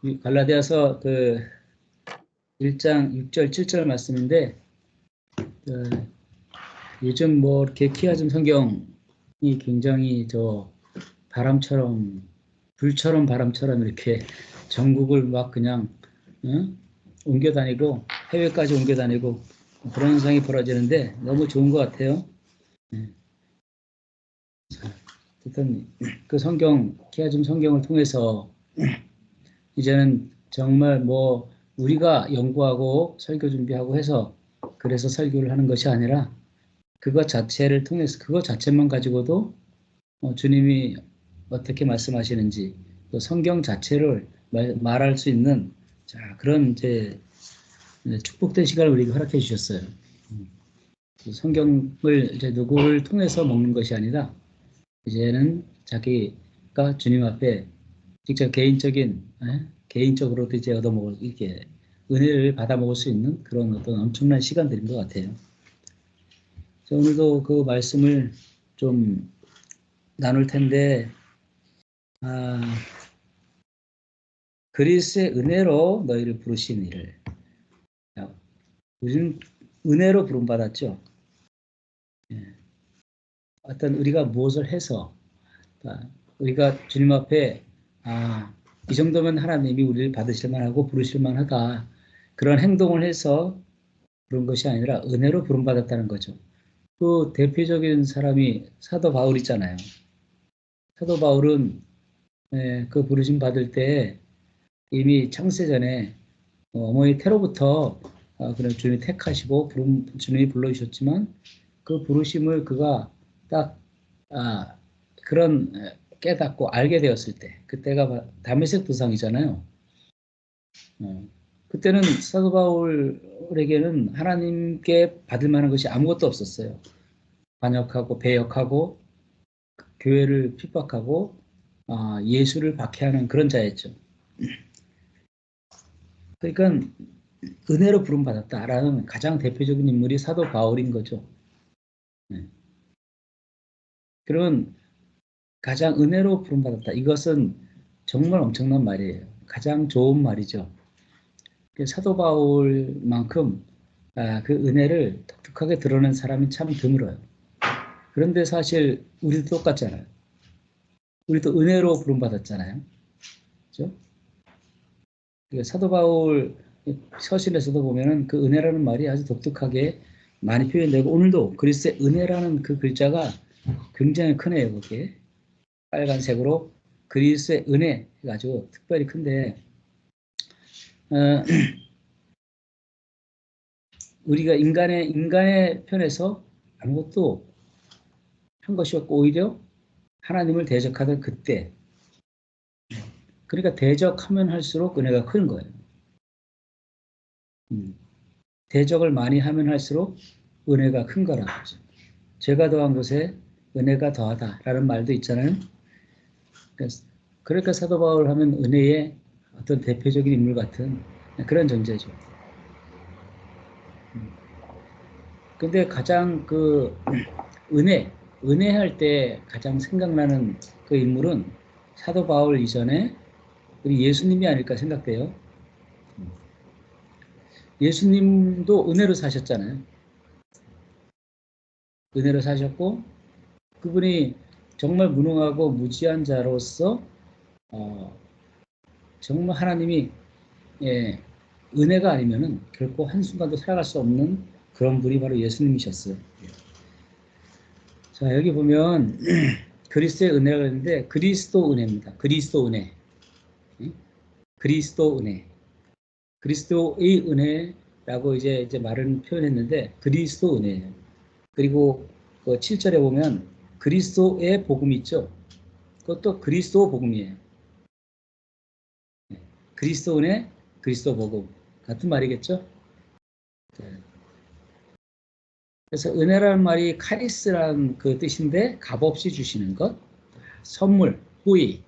이 갈라디아서 그 1장 6절 7절 말씀인데 요즘 뭐 이렇게 키아즘 성경이 굉장히 바람처럼 불처럼 바람처럼 이렇게 전국을 막 그냥 옮겨 다니고 해외까지 옮겨 다니고 그런 현상이 벌어지는데 너무 좋은 것 같아요. 어쨌든 그 키아즘 성경을 통해서 이제는 정말 뭐 우리가 연구하고 설교 준비하고 해서 그래서 설교를 하는 것이 아니라 그것 자체를 통해서 그것 자체만 가지고도 주님이 어떻게 말씀하시는지 또 성경 자체를 말할 수 있는 그런 이제 축복된 시간을 우리에게 허락해 주셨어요. 성경을 이제 누구를 통해서 먹는 것이 아니라 이제는 자기가 주님 앞에 직접 개인적으로도 이제 얻어먹을 이렇게 은혜를 받아 먹을 수 있는 그런 어떤 엄청난 시간들인 것 같아요. 오늘도 그 말씀을 좀 나눌 텐데, 그리스의 은혜로 너희를 부르신 이를. 우리는 은혜로 부름받았죠. 어떤 우리가 무엇을 해서, 우리가 주님 앞에, 이 정도면 하나님이 우리를 받으실 만하고 부르실 만하다. 그런 행동을 해서 부른 것이 아니라 은혜로 부름받았다는 거죠. 그 대표적인 사람이 사도 바울 있잖아요. 사도 바울은 그 부르심 받을 때 이미 창세전에 어머니 태로부터 그런 주님이 택하시고 주님이 불러주셨지만 그 부르심을 그가 딱 그런 깨닫고 알게 되었을 때 그때가 다메섹 도상이잖아요. 그때는 사도 바울에게는 하나님께 받을 만한 것이 아무것도 없었어요. 반역하고 배역하고 교회를 핍박하고 예수를 박해하는 그런 자였죠. 그러니까 은혜로 부름받았다라는 가장 대표적인 인물이 사도 바울인 거죠. 그러면 가장 은혜로 부름받았다. 이것은 정말 엄청난 말이에요. 가장 좋은 말이죠. 사도 바울만큼 그 은혜를 독특하게 드러낸 사람이 참 드물어요. 그런데 사실 우리도 똑같잖아요. 우리도 은혜로 부름받았잖아요. 그렇죠? 사도 바울 서신에서도 보면은 그 은혜라는 말이 아주 독특하게 많이 표현되고 오늘도 그리스의 은혜라는 그 글자가 굉장히 크네요. 그게 빨간색으로 그리스의 은혜 가지고 특별히 큰데 우리가 인간의 편에서 아무것도 한 것이 없고 오히려 하나님을 대적하던 그때 그러니까 대적하면 할수록 은혜가 큰 거예요. 대적을 많이 하면 할수록 은혜가 큰 거라고 하죠. 죄가 더한 곳에 은혜가 더하다라는 말도 있잖아요. 그러니까 사도 바울 하면 은혜의 어떤 대표적인 인물 같은 그런 존재죠. 근데 가장 은혜할 때 가장 생각나는 그 인물은 사도 바울 이전에 우리 예수님이 아닐까 생각돼요. 예수님도 은혜로 사셨잖아요. 은혜로 사셨고 그분이 정말 무능하고 무지한 자로서 정말 하나님이 은혜가 아니면은 결코 한순간도 살아갈 수 없는 그런 분이 바로 예수님이셨어요. 자, 여기 보면 그리스도의 은혜가 있는데 그리스도 은혜입니다. 그리스도 은혜. 그리스도 은혜. 그리스도의 은혜라고 이제 말은 표현했는데 그리스도 은혜예요. 그리고 그 7절에 보면 그리스도의 복음이 있죠. 그것도 그리스도 복음이에요. 그리스도 은혜, 그리스도 복음. 같은 말이겠죠? 그래서 은혜라는 말이 카리스라는 그 뜻인데 값없이 주시는 것, 선물, 호의.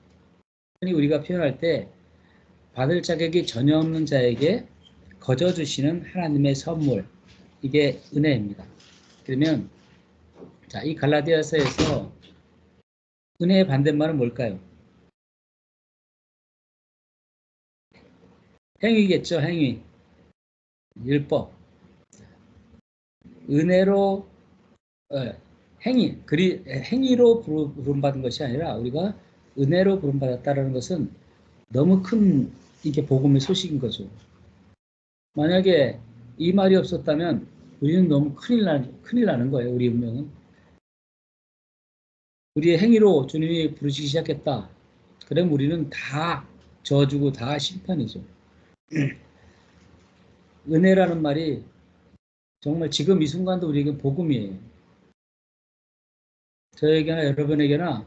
흔히 우리가 표현할 때 받을 자격이 전혀 없는 자에게 거저 주시는 하나님의 선물. 이게 은혜입니다. 그러면 자, 이 갈라디아서에서 은혜의 반대말은 뭘까요? 행위겠죠, 행위. 율법. 은혜로 행위, 행위로 부름받은 것이 아니라 우리가 은혜로 부름받았다라는 것은 너무 큰 이게 복음의 소식인 거죠. 만약에 이 말이 없었다면 우리는 너무 큰일 나는 거예요. 우리 운명은. 우리의 행위로 주님이 부르시기 시작했다. 그럼 우리는 다 저주고 다 심판이죠. 은혜라는 말이 정말 지금 이 순간도 우리에게 복음이에요. 저에게나 여러분에게나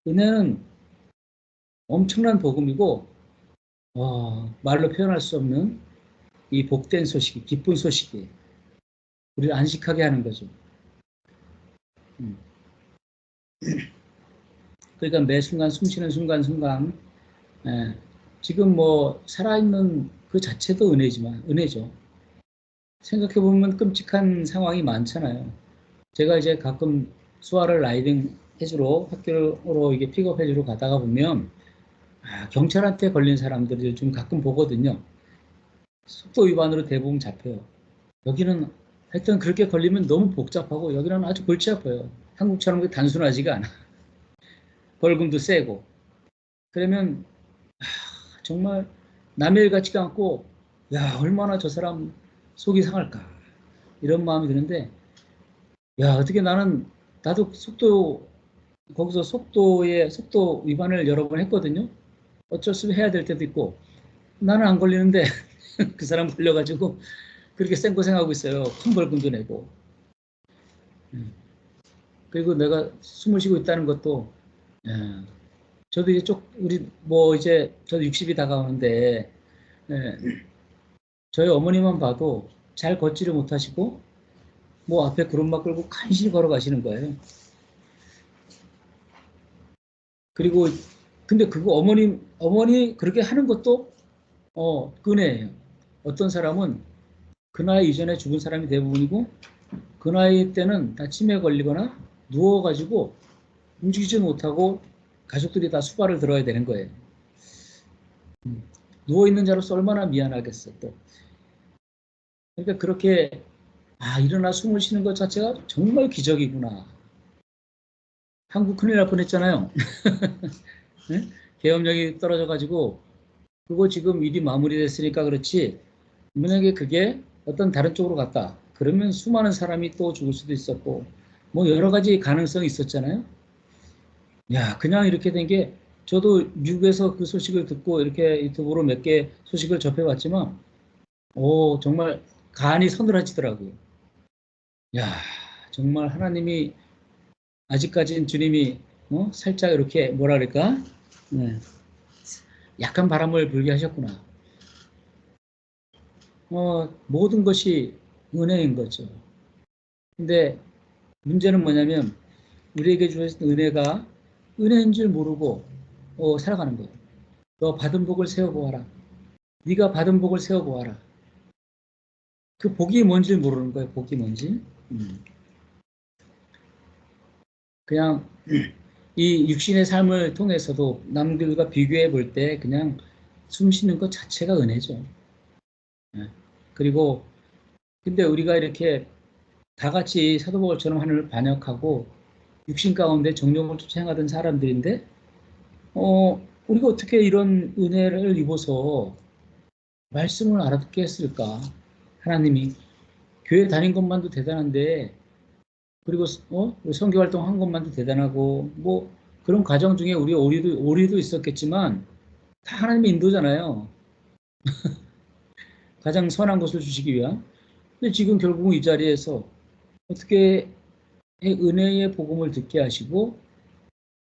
은혜는 엄청난 복음이고 말로 표현할 수 없는 이 복된 소식이, 기쁜 소식이 우리를 안식하게 하는 거죠. 그러니까 매 순간 숨쉬는 순간 지금 뭐 살아있는 그 자체도 은혜죠. 생각해보면 끔찍한 상황이 많잖아요. 제가 이제 가끔 수아를 라이딩 해주러 학교로 이게 픽업해주러 가다가 보면 경찰한테 걸린 사람들을 좀 가끔 보거든요. 속도 위반으로 대부분 잡혀요. 여기는 하여튼 그렇게 걸리면 너무 복잡하고 여기는 아주 골치 아파요. 한국처럼 단순하지가 않아. 벌금도 세고. 그러면 정말 남의 일 같지가 않고 야 얼마나 저 사람 속이 상할까 이런 마음이 드는데 야 어떻게 나도 거기서 속도 위반을 여러 번 했거든요. 어쩔 수 없이 해야 될 때도 있고 나는 안 걸리는데 그 사람 걸려가지고 그렇게 생고생하고 있어요. 큰 벌금도 내고. 그리고 내가 숨을 쉬고 있다는 것도 저도 이제 저도 60이 다가오는데 저희 어머니만 봐도 잘 걷지를 못하시고 뭐 앞에 구름막 끌고 간신히 걸어가시는 거예요. 그리고 근데 그거 어머니 그렇게 하는 것도 은혜예요. 어떤 사람은 그 나이 이전에 죽은 사람이 대부분이고 그 나이 때는 다 치매에 걸리거나 누워가지고 움직이지 못하고 가족들이 다 수발을 들어야 되는 거예요. 누워있는 자로서 얼마나 미안하겠어 또. 그러니까 그렇게 일어나 숨을 쉬는 것 자체가 정말 기적이구나. 한국 큰일 날 뻔했잖아요. 네? 계엄령이 떨어져가지고 그거 지금 일이 마무리됐으니까 그렇지 만약에 그게 어떤 다른 쪽으로 갔다. 그러면 수많은 사람이 또 죽을 수도 있었고 뭐 여러 가지 가능성이 있었잖아요. 야 그냥 이렇게 된 게 저도 미국에서 그 소식을 듣고 이렇게 유튜브로 몇 개 소식을 접해봤지만 정말 간이 서늘해지더라고요. 야 정말 하나님이 아직까지는 주님이 살짝 이렇게 뭐라 그럴까 네, 약간 바람을 불게 하셨구나. 모든 것이 은혜인 거죠. 근데 문제는 뭐냐면 우리에게 주어진 은혜가 은혜인 줄 모르고 살아가는 거예요. 너 받은 복을 세워보아라. 네가 받은 복을 세워보아라. 그 복이 뭔지 모르는 거예요. 복이 뭔지. 그냥 이 육신의 삶을 통해서도 남들과 비교해 볼 때 그냥 숨 쉬는 것 자체가 은혜죠. 그리고 근데 우리가 이렇게 다 같이 사도 바울처럼 하늘을 반역하고 육신 가운데 정욕을 쫓아 행하던 사람들인데 우리가 어떻게 이런 은혜를 입어서 말씀을 알아듣게 했을까? 하나님이 교회 다닌 것만도 대단한데 그리고 선교 활동한 것만도 대단하고 뭐 그런 과정 중에 우리 오리도 있었겠지만 다 하나님의 인도잖아요. 가장 선한 것을 주시기 위한. 근데 지금 결국은 이 자리에서 어떻게 은혜의 복음을 듣게 하시고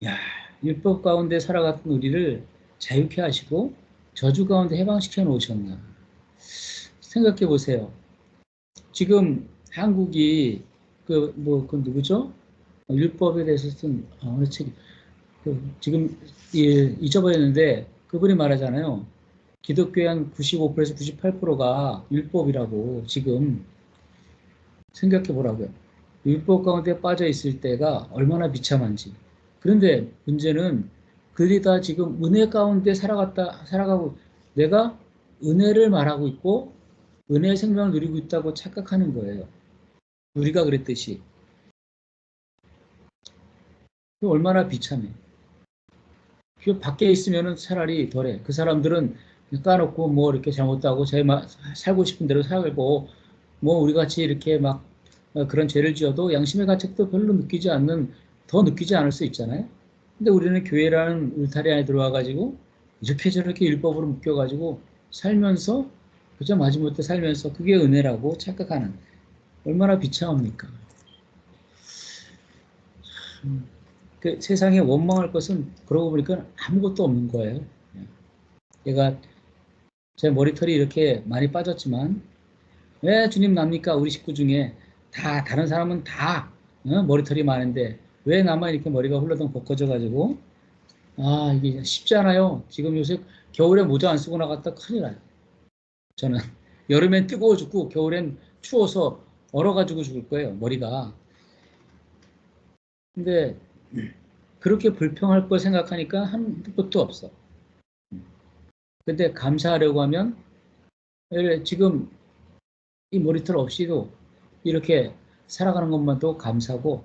야 율법 가운데 살아갔던 우리를 자유케 하시고 저주 가운데 해방시켜 놓으셨나. 생각해 보세요. 지금 한국이 그 누구죠? 율법에 대해서 쓴 어느 책 지금 잊어버렸는데 그분이 말하잖아요. 기독교의 한 95%에서 98%가 율법이라고 지금 생각해 보라고요. 율법 가운데 빠져 있을 때가 얼마나 비참한지. 그런데 문제는 그들이 다 지금 은혜 가운데 살아가고 내가 은혜를 말하고 있고 은혜의 생명을 누리고 있다고 착각하는 거예요. 우리가 그랬듯이. 얼마나 비참해. 그 밖에 있으면은 차라리 덜해. 그 사람들은 까놓고 뭐 이렇게 잘못하고 살고 싶은 대로 살고 뭐 우리 같이 이렇게 막 그런 죄를 지어도 양심의 가책도 별로 더 느끼지 않을 수 있잖아요. 근데 우리는 교회라는 울타리 안에 들어와가지고 이렇게 저렇게 율법으로 묶여가지고 살면서 그저 마지못해 살면서 그게 은혜라고 착각하는 얼마나 비참합니까? 그 세상에 원망할 것은 그러고 보니까 아무것도 없는 거예요. 얘가 제 머리털이 이렇게 많이 빠졌지만 왜 주님 납니까? 우리 식구 중에 다른 사람은 다 머리털이 많은데 왜 나만 이렇게 머리가 훌러덩 벗겨져 가지고 이게 쉽지 않아요. 지금 요새 겨울에 모자 안 쓰고 나갔다 큰일 나요. 저는 여름엔 뜨거워 죽고 겨울엔 추워서 얼어가지고 죽을 거예요. 머리가. 근데 그렇게 불평할 걸 생각하니까 한것도 없어. 근데 감사하려고 하면 지금 이 머리털 없이도 이렇게 살아가는 것만도 감사고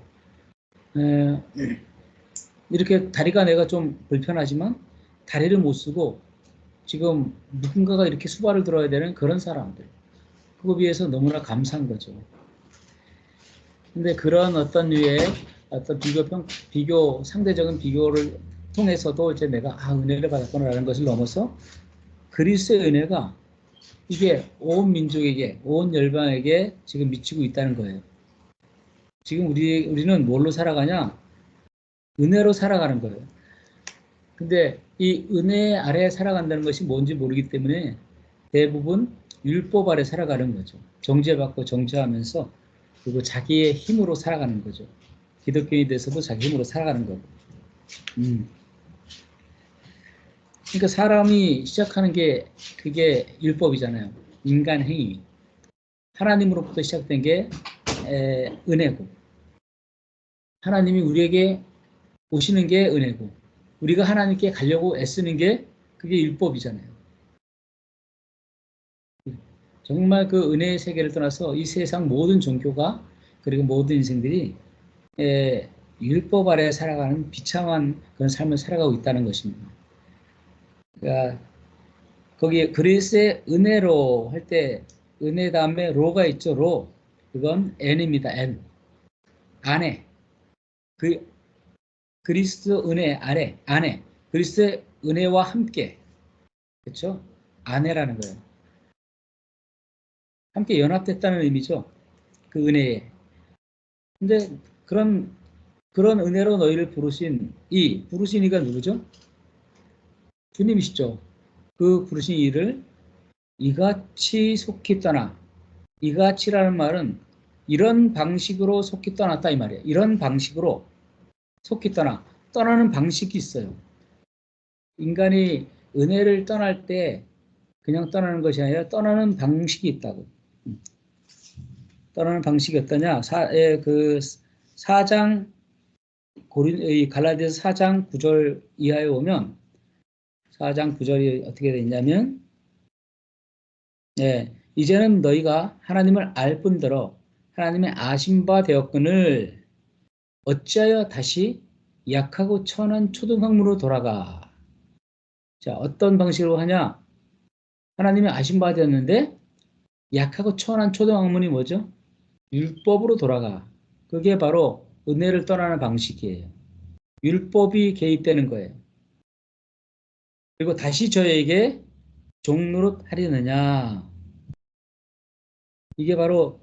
이렇게 다리가 내가 좀 불편하지만 다리를 못 쓰고 지금 누군가가 이렇게 수발을 들어야 되는 그런 사람들 그거 비해서 너무나 감사한 거죠. 근데 그런 어떤 류의 어떤 상대적인 비교를 통해서도 이제 내가 은혜를 받았구나라는 것을 넘어서 그리스도의 은혜가 이게 온 민족에게, 온 열방에게 지금 미치고 있다는 거예요. 지금 우리는 뭘로 살아가냐? 은혜로 살아가는 거예요. 근데 이 은혜 아래에 살아간다는 것이 뭔지 모르기 때문에 대부분 율법 아래 살아가는 거죠. 정죄받고 정죄하면서 그리고 자기의 힘으로 살아가는 거죠. 기독교인이 돼서도 자기 힘으로 살아가는 거고. 그러니까 사람이 시작하는 게 그게 율법이잖아요. 인간 행위. 하나님으로부터 시작된 게 은혜고 하나님이 우리에게 오시는 게 은혜고 우리가 하나님께 가려고 애쓰는 게 그게 율법이잖아요. 정말 그 은혜의 세계를 떠나서 이 세상 모든 종교가 그리고 모든 인생들이 율법 아래 살아가는 비참한 그런 삶을 살아가고 있다는 것입니다. 그러니까 거기에 그리스의 은혜로 할 때 은혜 다음에 로가 있죠. 로. 그건 N입니다. N. 안에. 그리스도 은혜 안에. 그리스도의 은혜와 함께. 그렇죠? 안에라는 거예요. 함께 연합됐다는 의미죠. 그 은혜에. 근데 그런 은혜로 너희를 부르신 이가 누구죠? 주님이시죠. 그 부르신 이를 이같이 속히 떠나. 이같이라는 말은 이런 방식으로 속히 떠났다 이 말이에요. 이런 방식으로 속히 떠나는 방식이 있어요. 인간이 은혜를 떠날 때 그냥 떠나는 것이 아니라 떠나는 방식이 있다고. 떠나는 방식이 어떠냐? 그 4장 갈라디아서 4장 9절 이하에 오면 4장 9절이 어떻게 되냐면 이제는 너희가 하나님을 알 뿐더러 하나님의 아신 바 되었거늘 어찌하여 다시 약하고 천한 초등학문으로 돌아가. 자, 어떤 방식으로 하냐? 하나님의 아신 바 되었는데 약하고 천한 초등학문이 뭐죠? 율법으로 돌아가. 그게 바로 은혜를 떠나는 방식이에요. 율법이 개입되는 거예요. 그리고 다시 저에게 종노릇 하려느냐. 이게 바로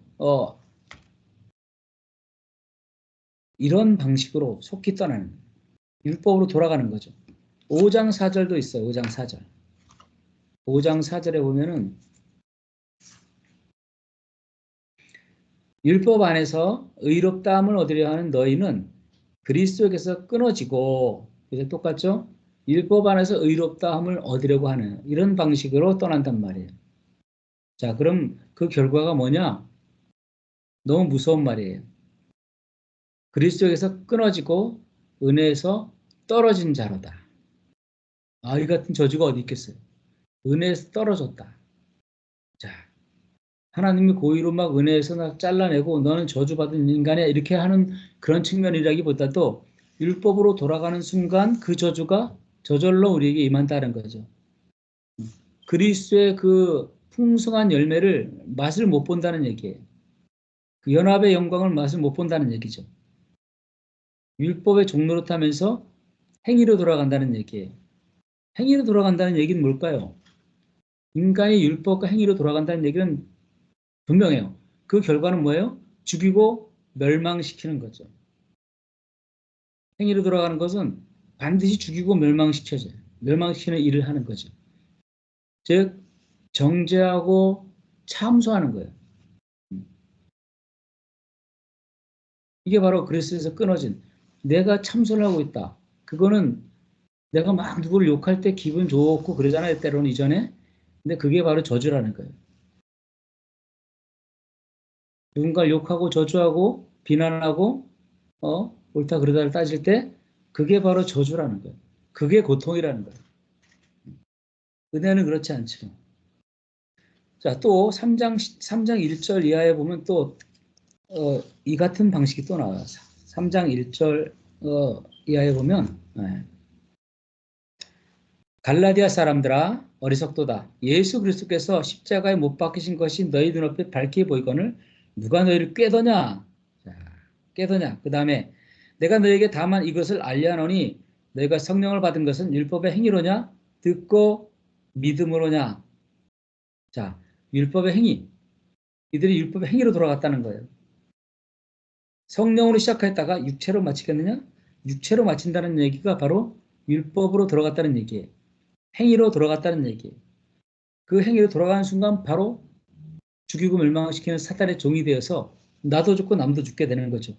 이런 방식으로 속히 떠나는 율법으로 돌아가는 거죠. 5장 4절도 있어요. 5장 4절. 5장 4절에 보면은 율법 안에서 의롭다함을 얻으려 하는 너희는 그리스도에게서 끊어지고 이제 똑같죠? 율법 안에서 의롭다함을 얻으려고 하는 이런 방식으로 떠난단 말이에요. 자, 그럼 그 결과가 뭐냐? 너무 무서운 말이에요. 그리스도에게서 끊어지고 은혜에서 떨어진 자로다. 이 같은 저주가 어디 있겠어요? 은혜에서 떨어졌다. 하나님이 고의로 막 은혜에서 나 잘라내고 너는 저주받은 인간이야 이렇게 하는 그런 측면이라기보다도 율법으로 돌아가는 순간 그 저주가 저절로 우리에게 임한다는 거죠. 그리스도의 그 풍성한 열매를 맛을 못 본다는 얘기예요. 그 연합의 영광을 맛을 못 본다는 얘기죠. 율법의 종로로 타면서 행위로 돌아간다는 얘기예요. 행위로 돌아간다는 얘기는 뭘까요? 인간이 율법과 행위로 돌아간다는 얘기는 분명해요. 그 결과는 뭐예요? 죽이고 멸망시키는 거죠. 행위로 돌아가는 것은 반드시 죽이고 멸망시켜져요. 멸망시키는 일을 하는 거죠. 즉 정죄하고 참소하는 거예요. 이게 바로 그리스도에서 끊어진 내가 참소를 하고 있다. 그거는 내가 막 누구를 욕할 때 기분 좋고 그러잖아요. 때로는 이전에. 근데 그게 바로 저주라는 거예요. 누군가를 욕하고 저주하고 비난하고 옳다 그르다를 따질 때 그게 바로 저주라는 거예요. 그게 고통이라는 거예요. 은혜는 그렇지 않죠. 자, 또 3장 1절 이하에 보면 또 이 같은 방식이 또 나와요. 3장 1절 이하에 보면 갈라디아 사람들아 어리석도다. 예수 그리스도께서 십자가에 못 박히신 것이 너희 눈앞에 밝게 보이거늘 누가 너희를 꾀더냐? 자, 꾀더냐? 그 다음에 내가 너에게 다만 이것을 알려하노니 너희가 성령을 받은 것은 율법의 행위로냐? 듣고 믿음으로냐? 자, 율법의 행위. 이들이 율법의 행위로 돌아갔다는 거예요. 성령으로 시작했다가 육체로 마치겠느냐? 육체로 마친다는 얘기가 바로 율법으로 들어갔다는 얘기예요. 행위로 들어갔다는 얘기예요. 그 행위로 돌아가는 순간 바로 죽이고 멸망시키는 사탄의 종이 되어서 나도 죽고 남도 죽게 되는 거죠.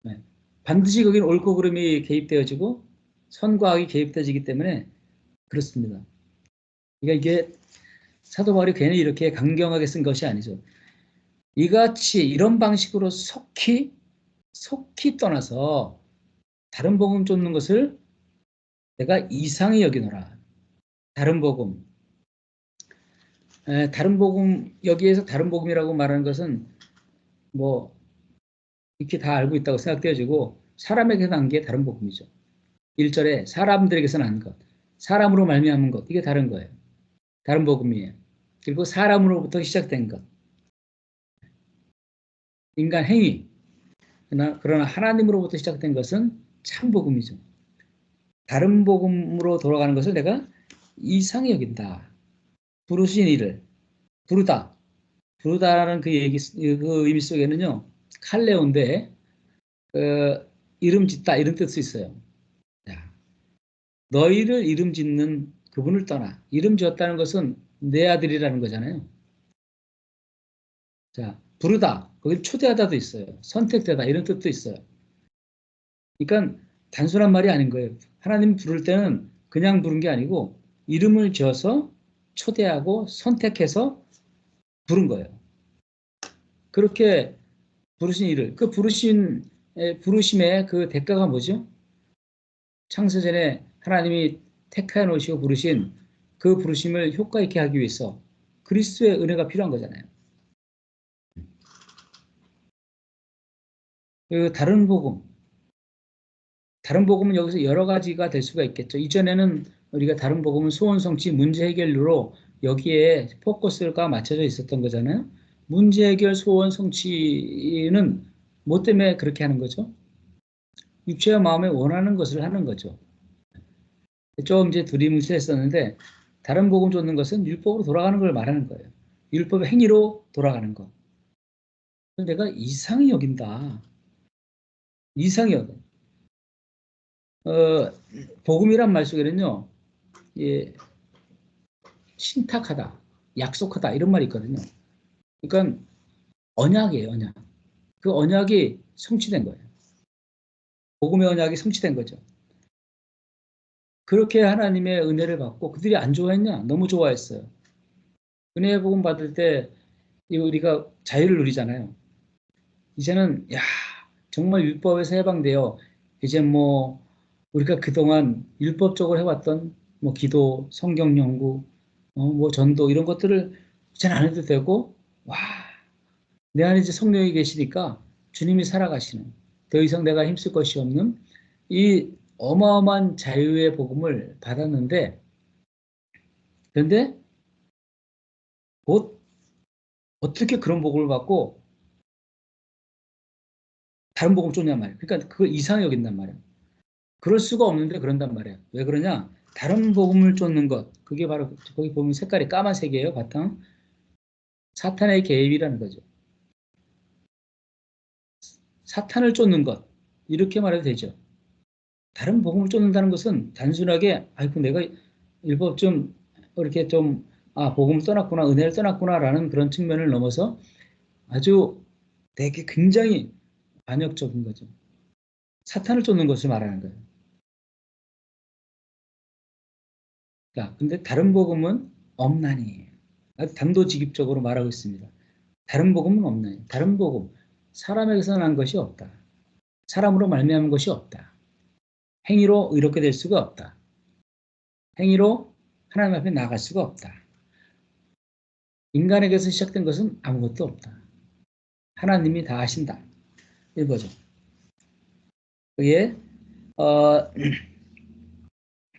네. 반드시 거기는 옳고 그름이 개입되어지고 선과 악이 개입되어지기 때문에 그렇습니다. 그러니까 이게 사도 바울이 괜히 이렇게 강경하게 쓴 것이 아니죠. 이같이 이런 방식으로 속히 떠나서 다른 복음 쫓는 것을 내가 이상히 여기노라. 다른 복음. 다른 복음, 여기에서 다른 복음이라고 말하는 것은 뭐 이렇게 다 알고 있다고 생각되어지고 사람에게 난 게 다른 복음이죠. 1절에 사람들에게서 난 것, 사람으로 말미암은 것, 이게 다른 거예요. 다른 복음이에요. 그리고 사람으로부터 시작된 것, 인간 행위. 그러나 하나님으로부터 시작된 것은 참 복음이죠. 다른 복음으로 돌아가는 것을 내가 이상히 여긴다. 부르신 이를 부르다. 부르다라는 그 얘기, 그 의미 속에는요, 칼레온데 이름 짓다 이런 뜻이 있어요. 자, 너희를 이름 짓는 그분을 떠나. 이름 지었다는 것은 내 아들이라는 거잖아요. 자, 부르다. 거기 초대하다도 있어요. 선택되다 이런 뜻도 있어요. 그러니까 단순한 말이 아닌 거예요. 하나님 부를 때는 그냥 부른 게 아니고 이름을 지어서 초대하고 선택해서 부른 거예요. 그렇게 부르신 이를 그 부르심의 그 대가가 뭐죠? 창세전에 하나님이 택하여 놓으시고 부르신 그 부르심을 효과 있게 하기 위해서 그리스도의 은혜가 필요한 거잖아요. 그 다른 복음은 여기서 여러 가지가 될 수가 있겠죠. 이전에는 우리가 다른 복음은 소원 성취 문제 해결로 여기에 포커스가 맞춰져 있었던 거잖아요. 문제 해결 소원 성취는 뭐 때문에 그렇게 하는 거죠? 육체와 마음에 원하는 것을 하는 거죠. 좀 이제 두리뭉실했었는데 다른 복음 쫓는 것은 율법으로 돌아가는 걸 말하는 거예요. 율법의 행위로 돌아가는 것. 내가 이상히 여긴다. 이상히 여겨. 복음이란 말 속에는요, 예, 신탁하다, 약속하다 이런 말이 있거든요. 그러니까 언약이에요, 언약. 그 언약이 성취된 거예요. 복음의 언약이 성취된 거죠. 그렇게 하나님의 은혜를 받고 그들이 안 좋아했냐? 너무 좋아했어요. 은혜의 복음 받을 때 우리가 자유를 누리잖아요. 이제는 야 정말 율법에서 해방되어 이제 뭐 우리가 그동안 율법적으로 해왔던 뭐 기도, 성경 연구, 뭐 전도 이런 것들을 이제는 안 해도 되고 와, 내 안에 이제 성령이 계시니까 주님이 살아가시는, 더 이상 내가 힘쓸 것이 없는 이 어마어마한 자유의 복음을 받았는데, 그런데 곧 어떻게 그런 복음을 받고 다른 복음 쫓냔 말이에요. 그러니까 그걸 이상하게 여긴단 말이에요. 그럴 수가 없는데 그런단 말이에요. 왜 그러냐? 다른 복음을 쫓는 것. 그게 바로 거기 보면 색깔이 까만색이에요. 바탕. 사탄의 개입이라는 거죠. 사탄을 쫓는 것. 이렇게 말해도 되죠. 다른 복음을 쫓는다는 것은 단순하게 아이고 내가 일법 좀 이렇게 좀 복음을 떠났구나, 은혜를 떠났구나라는 그런 측면을 넘어서 아주 되게 굉장히 반역적인 거죠. 사탄을 쫓는 것을 말하는 거예요. 자, 근데 다른 복음은 없나니. 아주 단도직입적으로 말하고 있습니다. 다른 복음은 없나니. 다른 복음. 사람에게서 난 것이 없다. 사람으로 말미암은 것이 없다. 행위로 의롭게 될 수가 없다. 행위로 하나님 앞에 나갈 수가 없다. 인간에게서 시작된 것은 아무것도 없다. 하나님이 다 하신다. 이거죠. 그게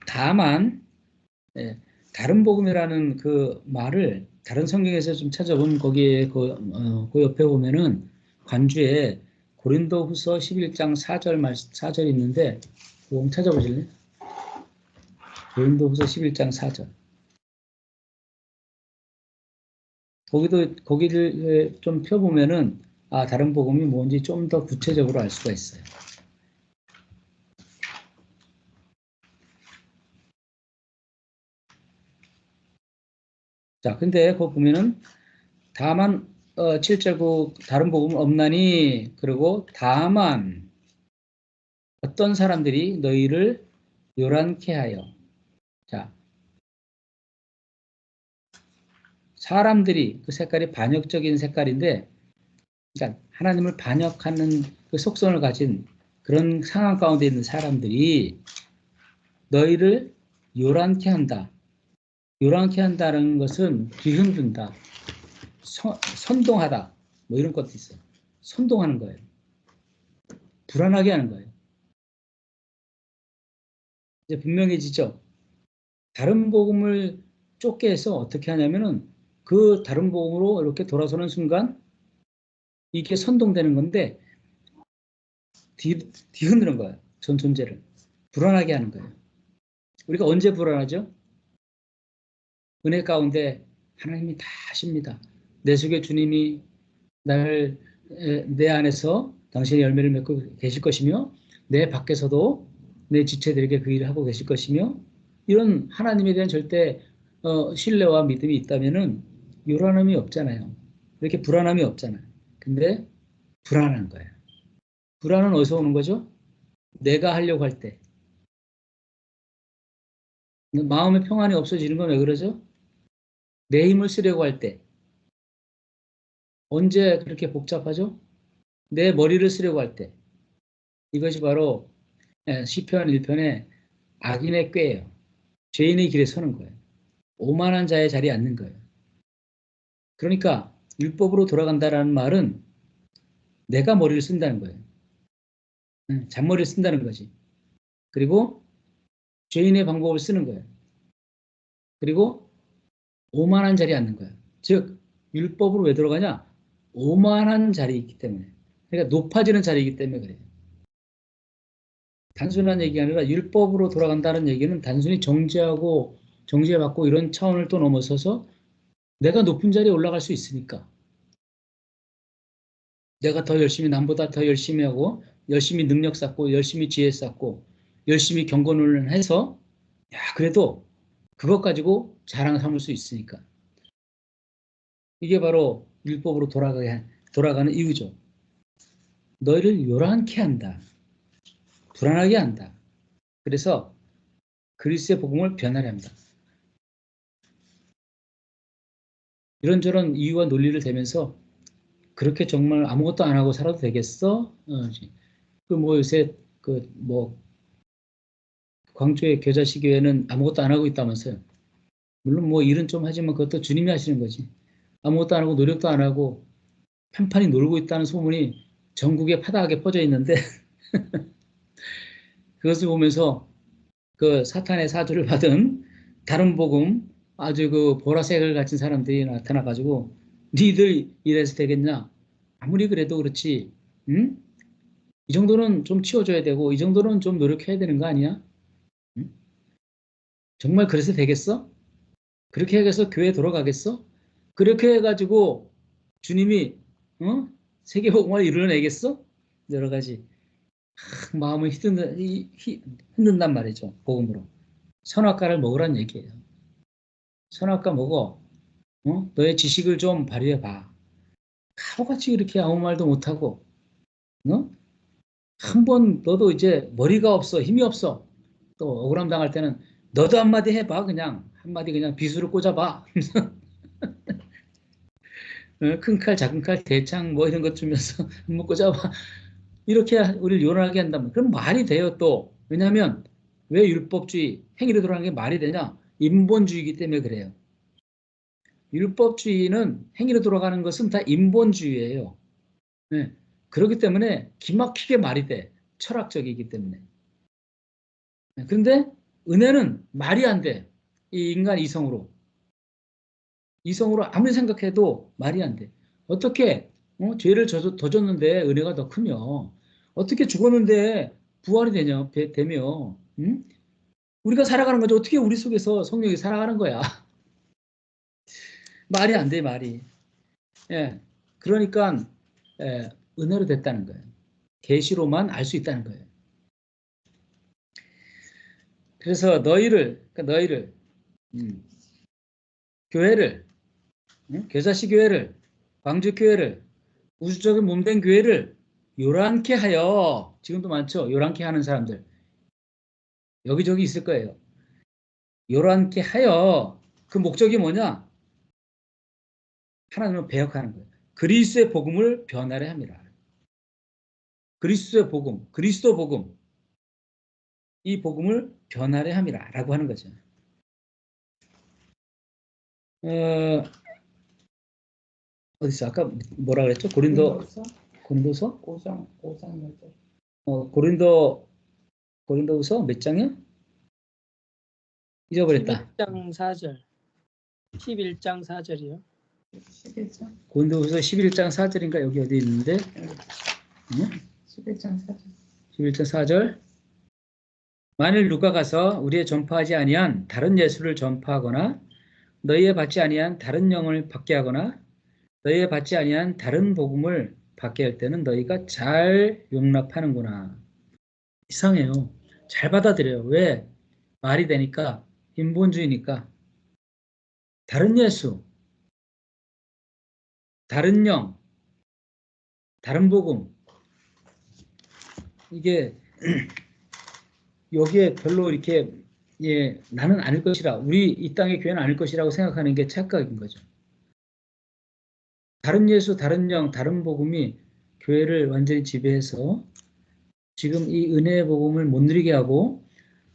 다만 다른 복음이라는 그 말을 다른 성경에서 좀 찾아보면 거기에 그 옆에 보면은 관주에 고린도후서 11장 4절 있는데 그거 한번 찾아보실래요? 고린도후서 11장 4절. 거기를 좀 펴보면은 다른 복음이 뭔지 좀 더 구체적으로 알 수가 있어요. 자, 근데 그거 보면은 다만 7절 다른 복음은 없나니 그리고 다만 어떤 사람들이 너희를 요란케 하여. 자, 사람들이 그 색깔이 반역적인 색깔인데, 그러니까 하나님을 반역하는 그 속성을 가진 그런 상황 가운데 있는 사람들이 너희를 요란케 한다. 요란케 한다는 것은 뒤흔든다, 선동하다, 뭐 이런 것도 있어요. 선동하는 거예요. 불안하게 하는 거예요. 이제 분명해지죠. 다른 복음을 쫓게 해서 어떻게 하냐면은 그 다른 복음으로 이렇게 돌아서는 순간 이게 선동되는 건데 뒤흔드는 거예요. 전 존재를. 불안하게 하는 거예요. 우리가 언제 불안하죠? 은혜 가운데 하나님이 다 하십니다. 내 속에 주님이 내 안에서 당신의 열매를 맺고 계실 것이며 내 밖에서도 내 지체들에게 그 일을 하고 계실 것이며 이런 하나님에 대한 절대 신뢰와 믿음이 있다면은 요란함이 없잖아요. 이렇게 불안함이 없잖아요. 근데 불안한 거예요. 불안은 어디서 오는 거죠? 내가 하려고 할 때. 마음의 평안이 없어지는 건 왜 그러죠? 내 힘을 쓰려고 할 때. 언제 그렇게 복잡하죠? 내 머리를 쓰려고 할 때. 이것이 바로 시편 1편의 악인의 꾀예요. 죄인의 길에 서는 거예요. 오만한 자의 자리에 앉는 거예요. 그러니까 율법으로 돌아간다라는 말은 내가 머리를 쓴다는 거예요. 잔머리를 쓴다는 거지. 그리고 죄인의 방법을 쓰는 거예요. 그리고 오만한 자리에 앉는 거예요. 즉 율법으로 왜 들어가냐? 오만한 자리에 있기 때문에. 그러니까 높아지는 자리이기 때문에 그래요. 단순한 얘기가 아니라 율법으로 돌아간다는 얘기는 단순히 정죄받고 이런 차원을 또 넘어서서 내가 높은 자리에 올라갈 수 있으니까. 내가 더 열심히 남보다 더 열심히 하고 열심히 능력 쌓고 열심히 지혜 쌓고 열심히 경건을 해서 그래도 그것 가지고 자랑 삼을 수 있으니까. 이게 바로 율법으로 돌아가는 이유죠. 너희를 요란케 한다. 불안하게 한다. 그래서 그리스의 복음을 변하려 합니다. 이런저런 이유와 논리를 대면서 그렇게 정말 아무것도 안 하고 살아도 되겠어? 요새 광주의 겨자씨교회는 아무것도 안 하고 있다면서요. 물론 일은 좀 하지만 그것도 주님이 하시는 거지. 아무것도 안 하고 노력도 안 하고 편판히 놀고 있다는 소문이 전국에 파다하게 퍼져 있는데 그것을 보면서 그 사탄의 사주를 받은 다른 복음 아주 그 보라색을 가진 사람들이 나타나 가지고 니들 이래서 되겠냐? 아무리 그래도 그렇지, 응? 이 정도는 좀 치워줘야 되고 이 정도는 좀 노력해야 되는 거 아니야? 응? 정말 그래서 되겠어? 그렇게 해서 교회 돌아가겠어? 그렇게 해가지고 주님이 세계복음을 이루어내겠어? 여러 가지 마음을 흔든단 말이죠. 복음으로. 선악과를 먹으란 얘기예요. 선악과 먹어. 너의 지식을 좀 발휘해봐. 바보같이 이렇게 아무 말도 못하고 어? 한 번 너도 이제 머리가 없어 힘이 없어 또 억울함 당할 때는 너도 한마디 해봐 그냥 한마디 그냥 비수를 꽂아봐 큰 칼 작은 칼 대창 뭐 이런 것 주면서 한번 꽂아봐 이렇게 우리를 요란하게 한다면 그럼 말이 돼요 또 왜냐하면 왜 율법주의 행위로 돌아가는 게 말이 되냐 인본주의이기 때문에 그래요 율법주의는 행위로 돌아가는 것은 다 인본주의예요 네. 그렇기 때문에 기막히게 말이 돼 철학적이기 때문에 그런데 은혜는 말이 안 돼. 이 인간 이성으로. 이성으로 아무리 생각해도 말이 안 돼. 어떻게 죄를 더 줬는데 은혜가 더 크며 어떻게 죽었는데 부활이 되며 응? 우리가 살아가는 거죠. 어떻게 우리 속에서 성령이 살아가는 거야. 말이 안 돼, 말이. 예. 그러니까 은혜로 됐다는 거예요. 계시로만 알 수 있다는 거예요. 그래서 너희를 음, 교회를 교사시 교회를 광주 교회를 우주적인 몸된 교회를 요란케 하여 지금도 많죠. 요란케 하는 사람들 여기저기 있을 거예요. 요란케 하여 그 목적이 뭐냐? 하나님을 배역하는 거예요. 그리스도의 복음을 변화래 합니다. 그리스도의 복음, 그리스도 복음 이 복음을 변화래 함이라라고 하는 거죠. 어, 어디서 아까 뭐라 그랬죠? 고린도서 5장 5장 고린도서 몇 장이요? 잊어버렸다. 11장 4절 11장 4절이요. 11장 고린도후서 11장 4절인가 여기 어디 있는데? 11장 4절 11장 4절 만일 누가 가서 우리의 전파하지 아니한 다른 예수를 전파하거나 너희의 받지 아니한 다른 영을 받게 하거나 너희의 받지 아니한 다른 복음을 받게 할 때는 너희가 잘 용납하는구나. 이상해요. 잘 받아들여요. 왜? 말이 되니까 인본주의니까 다른 예수, 다른 영, 다른 복음 이게 여기에 별로 이렇게 나는 아닐 것이라 우리 이 땅의 교회는 아닐 것이라고 생각하는 게 착각인 거죠. 다른 예수, 다른 영, 다른 복음이 교회를 완전히 지배해서 지금 이 은혜의 복음을 못 누리게 하고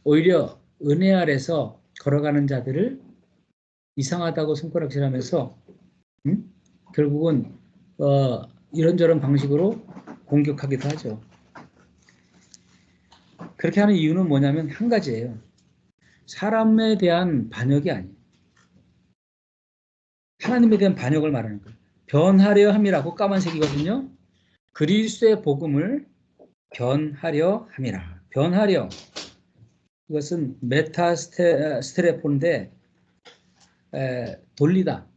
오히려 은혜 아래서 걸어가는 자들을 이상하다고 손가락질하면서 결국은 이런저런 방식으로 공격하기도 하죠. 그렇게 하는 이유는 뭐냐면 한 가지예요. 사람에 대한 반역이 아니에요. 하나님에 대한 반역을 말하는 거예요. 변하려 함이라고 까만색이거든요. 그리스도의 복음을 변하려 함이라. 변하려. 이것은 스테레포인데 돌리다,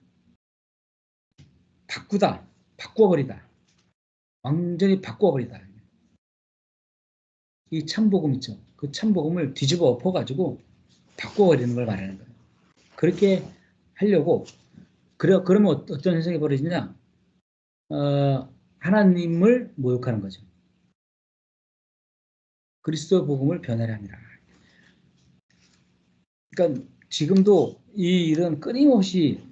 바꾸다, 바꿔버리다. 완전히 바꿔버리다. 이 참복음 있죠. 그 참복음을 뒤집어 엎어가지고 바꿔버리는 걸 말하는 거예요. 그렇게 하려고 그러면 어떤 현상이 벌어지냐? 하나님을 모욕하는 거죠. 그리스도 복음을 변하려 합니다. 그러니까 지금도 이 일은 끊임없이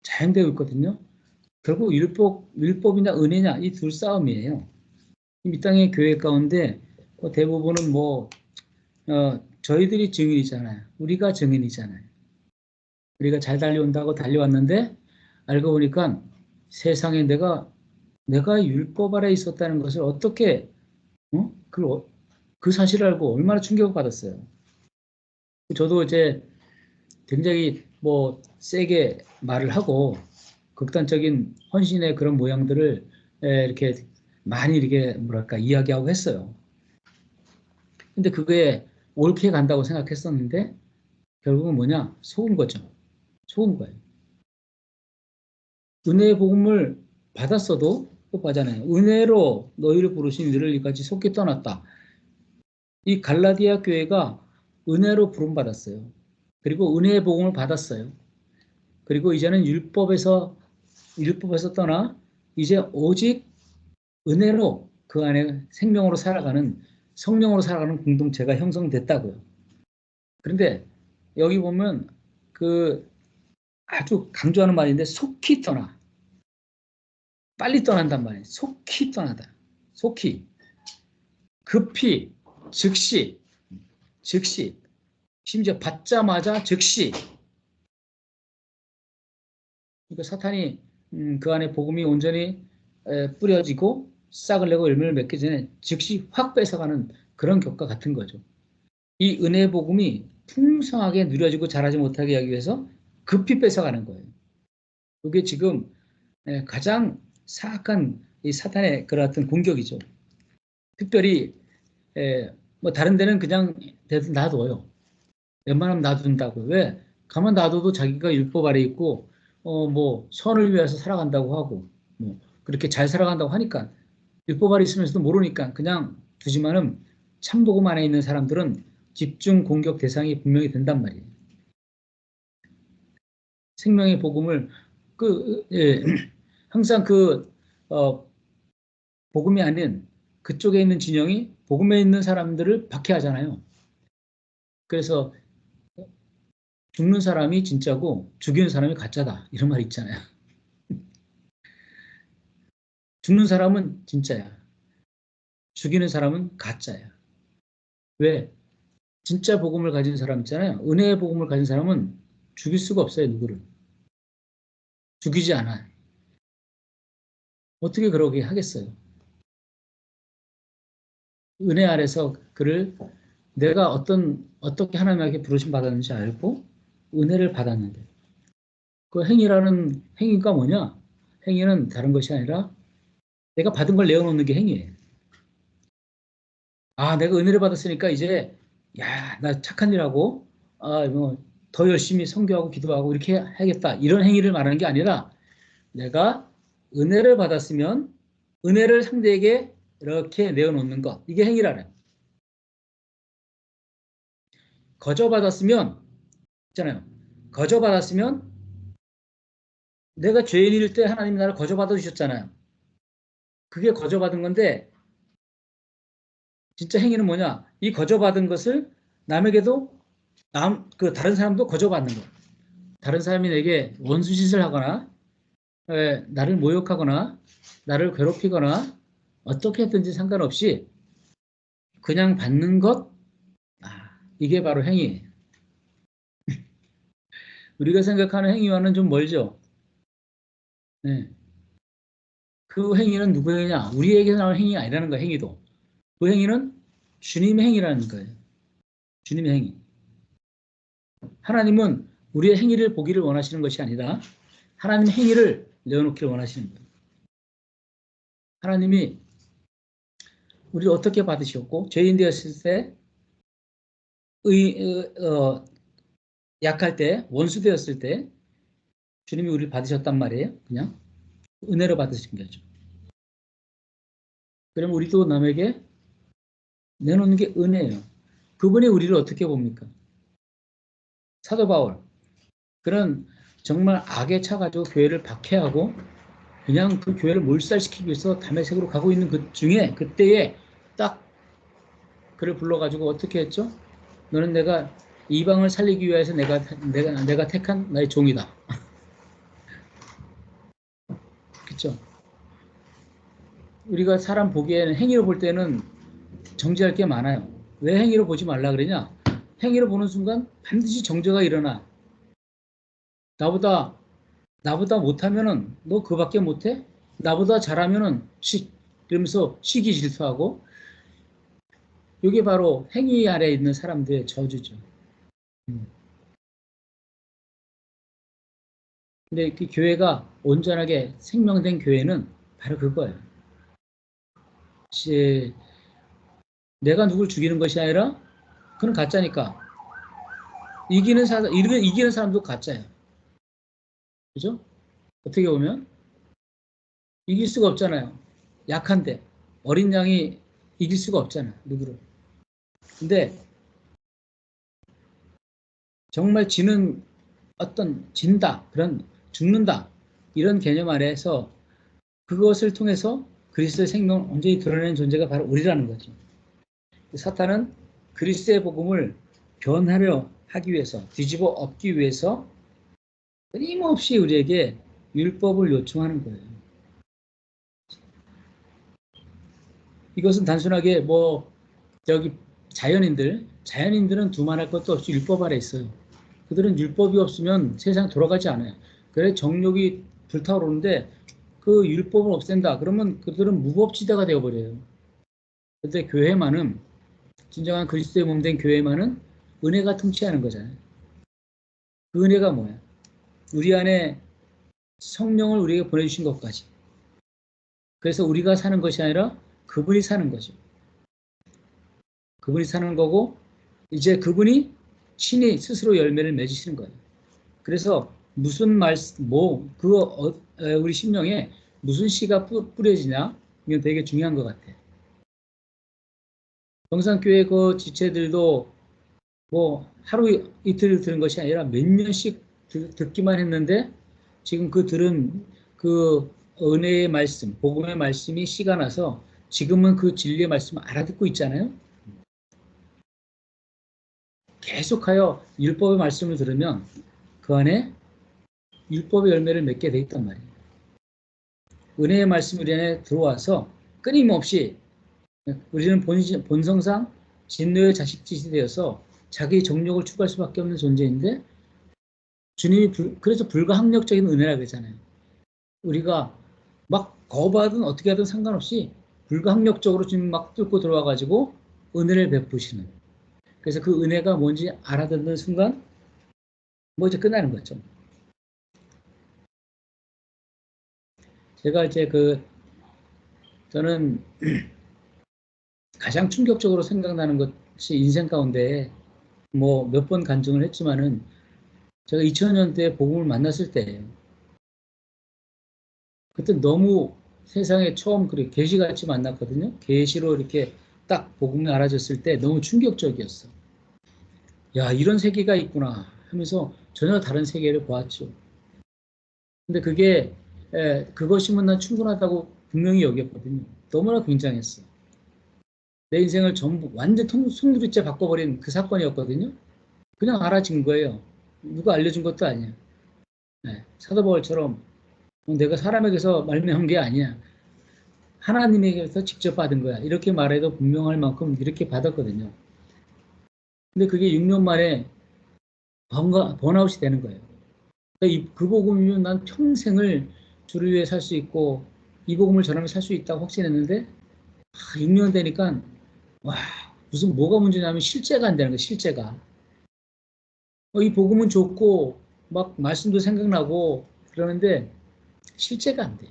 자행되고 있거든요. 결국 율법이냐 은혜냐 이 둘 싸움이에요. 이 땅의 교회 가운데 대부분은 저희들이 증인이잖아요. 우리가 증인이잖아요. 우리가 잘 달려온다고 달려왔는데 알고 보니까 세상에 내가 율법 아래 있었다는 것을 어떻게 그 사실을 알고 얼마나 충격을 받았어요. 저도 이제 굉장히 뭐 세게 말을 하고 극단적인 헌신의 그런 모양들을 이렇게 많이 이렇게 뭐랄까 이야기하고 했어요. 근데 그게 옳게 간다고 생각했었는데 결국은 뭐냐? 속은 거죠. 속은 거예요. 은혜의 복음을 받았어도 또 봐잖아요. 은혜로 너희를 부르신 이를 이같이 속히 떠났다. 이 갈라디아 교회가 은혜로 부름받았어요. 그리고 은혜의 복음을 받았어요. 그리고 이제는 율법에서 떠나 이제 오직 은혜로 그 안에 생명으로 살아가는 성령으로 살아가는 공동체가 형성됐다고요. 그런데 여기 보면 그 아주 강조하는 말인데 속히 떠나. 빨리 떠난단 말이에요. 속히 떠나다. 속히. 급히. 즉시. 심지어 받자마자 즉시. 그러니까 사탄이 그 안에 복음이 온전히 뿌려지고 싹을 내고 열매를 맺기 전에 즉시 확 뺏어가는 그런 격과 같은 거죠. 이 은혜의 복음이 풍성하게 누려지고 자라지 못하게 하기 위해서 급히 뺏어가는 거예요. 이게 지금 가장 사악한 이 사탄의 그런 어떤 공격이죠. 특별히 뭐 다른 데는 그냥 놔둬요. 웬만하면 놔둔다고요. 왜? 가만 놔둬도 자기가 율법 아래 있고 뭐 선을 위해서 살아간다고 하고 뭐 그렇게 잘 살아간다고 하니까 율법 아래 있으면서도 모르니까 그냥 두지만은 참복음 안에 있는 사람들은 집중 공격 대상이 분명히 된단 말이에요. 생명의 복음을 항상 복음이 아닌 그쪽에 있는 진영이 복음에 있는 사람들을 박해하잖아요. 그래서 죽는 사람이 진짜고 죽이는 사람이 가짜다 이런 말 있잖아요. 죽는 사람은 진짜야. 죽이는 사람은 가짜야. 왜? 진짜 복음을 가진 사람 있잖아요. 은혜의 복음을 가진 사람은 죽일 수가 없어요. 누구를. 죽이지 않아요. 어떻게 그러게 하겠어요. 은혜 아래서 그를 내가 어떻게 하나님에게 부르심 받았는지 알고 은혜를 받았는데 그 행위라는 행위가 뭐냐? 행위는 다른 것이 아니라 내가 받은 걸 내어놓는 게 행위예요. 아, 내가 은혜를 받았으니까 이제 야, 나 착한 일하고 뭐 더 열심히 선교하고 기도하고 이렇게 해야겠다. 이런 행위를 말하는 게 아니라 내가 은혜를 받았으면 은혜를 상대에게 이렇게 내어놓는 것. 이게 행위라는. 거저받았으면 있잖아요. 거저받았으면 내가 죄인일 때 하나님 나를 거저받아 주셨잖아요. 그게 거저받은 건데 진짜 행위는 뭐냐? 이 거저받은 것을 남에게도 다른 사람도 거저받는 거. 다른 사람이 내게 원수짓을 하거나 나를 모욕하거나 나를 괴롭히거나 어떻게 했든지 상관없이 그냥 받는 것, 이게 바로 행위예요. 우리가 생각하는 행위와는 좀 멀죠. 네. 그 행위는 누구의 행위냐? 우리에게 나올 행위가 아니라는 거예요. 행위도. 그 행위는 주님의 행위라는 거예요. 주님의 행위. 하나님은 우리의 행위를 보기를 원하시는 것이 아니라 하나님의 행위를 내어놓기를 원하시는 거예요. 하나님이 우리를 어떻게 받으셨고 죄인 되었을 때 약할 때 원수 되었을 때 주님이 우리를 받으셨단 말이에요. 그냥 은혜로 받으신 거죠. 그럼 우리도 남에게 내놓는 게 은혜예요. 그분이 우리를 어떻게 봅니까? 사도 바울 그런 정말 악에 차가지고 교회를 박해하고 그냥 그 교회를 몰살시키기 위해서 다메섹으로 가고 있는 그 중에 그때에 딱 그를 불러가지고 어떻게 했죠? 너는 내가 이방을 살리기 위해서 내가 택한 나의 종이다. 그렇죠? 우리가 사람 보기에는 행위로 볼 때는 정죄할 게 많아요. 왜 행위로 보지 말라 그러냐? 행위로 보는 순간 반드시 정죄가 일어나. 나보다 나보다 못하면은 너 그밖에 못해? 나보다 잘하면은 이러면서 시기 질투하고 이게 바로 행위 아래에 있는 사람들의 저주죠. 근데 그 교회가 온전하게 생명된 교회는 바로 그거예요. 이제 내가 누굴 죽이는 것이 아니라 그건 가짜니까 이기는 사람도 가짜예요. 그죠? 어떻게 보면 이길 수가 없잖아요. 약한데 어린 양이 이길 수가 없잖아. 누구를. 근데 정말 진다, 그런 죽는다 이런 개념 아래에서 그것을 통해서 그리스도의 생명을 온전히 드러내는 존재가 바로 우리라는 거죠. 사탄은 그리스도의 복음을 변하려 하기 위해서, 뒤집어 엎기 위해서 끊임없이 우리에게 율법을 요청하는 거예요. 이것은 단순하게 여기 자연인들은 두말할 것도 없이 율법 아래 있어요. 그들은 율법이 없으면 세상 돌아가지 않아요. 그래 정욕이 불타오르는데 그 율법을 없앤다. 그러면 그들은 무법지대가 되어버려요. 그런데 교회만은 진정한 그리스도의 몸된 교회만은 은혜가 통치하는 거잖아요. 그 은혜가 뭐야? 우리 안에 성령을 우리에게 보내주신 것까지. 그래서 우리가 사는 것이 아니라 그분이 사는 거죠. 그분이 사는 거고 이제 그분이 친히 스스로 열매를 맺으시는 거예요. 그래서 무슨 우리 심령에 무슨 씨가 뿌려지냐 이건 되게 중요한 것 같아요. 영산교회 그 지체들도 하루 이틀 들은 것이 아니라 몇 년씩 듣기만 했는데 지금 그 들은 그 은혜의 말씀, 복음의 말씀이 씨가 나서 지금은 그 진리의 말씀을 알아듣고 있잖아요. 계속하여 율법의 말씀을 들으면 그 안에 율법의 열매를 맺게 돼 있단 말이에요. 은혜의 말씀이 우리 안에 들어와서 끊임없이 우리는 본성상 진노의 자식짓이 되어서 자기 정욕을 추구할 수밖에 없는 존재인데 주님이 그래서 불가항력적인 은혜라고 그러잖아요. 우리가 막 거부하든 어떻게 하든 상관없이 불가항력적으로 주님 막 뚫고 들어와가지고 은혜를 베푸시는. 그래서 그 은혜가 뭔지 알아듣는 순간 이제 끝나는 거죠. 제가 이제 저는 가장 충격적으로 생각나는 것이 인생 가운데 몇 번 간증을 했지만은 제가 2000년대에 복음을 만났을 때 그때 너무 세상에 처음 그렇게 계시같이 만났거든요. 계시로 이렇게 딱 복음이 알아졌을 때 너무 충격적이었어. 야, 이런 세계가 있구나 하면서 전혀 다른 세계를 보았죠. 근데 그것이면 난 충분하다고 분명히 여겼거든요. 너무나 굉장했어. 내 인생을 전부 완전 송두리째 바꿔버린 그 사건이었거든요. 그냥 알아진 거예요. 누가 알려준 것도 아니야. 네, 사도 바울처럼 내가 사람에게서 말미암은 게 아니야. 하나님에게서 직접 받은 거야. 이렇게 말해도 분명할 만큼 이렇게 받았거든요. 근데 그게 6년 만에 번아웃이 되는 거예요. 그 복음이면 난 평생을 주를 위해 살 수 있고 이 복음을 전하면 살 수 있다고 확신했는데 6년 되니까 와 무슨 뭐가 문제냐면 실제가 안 되는 거예요. 실제가. 이 복음은 좋고 막 말씀도 생각나고 그러는데 실제가 안 돼.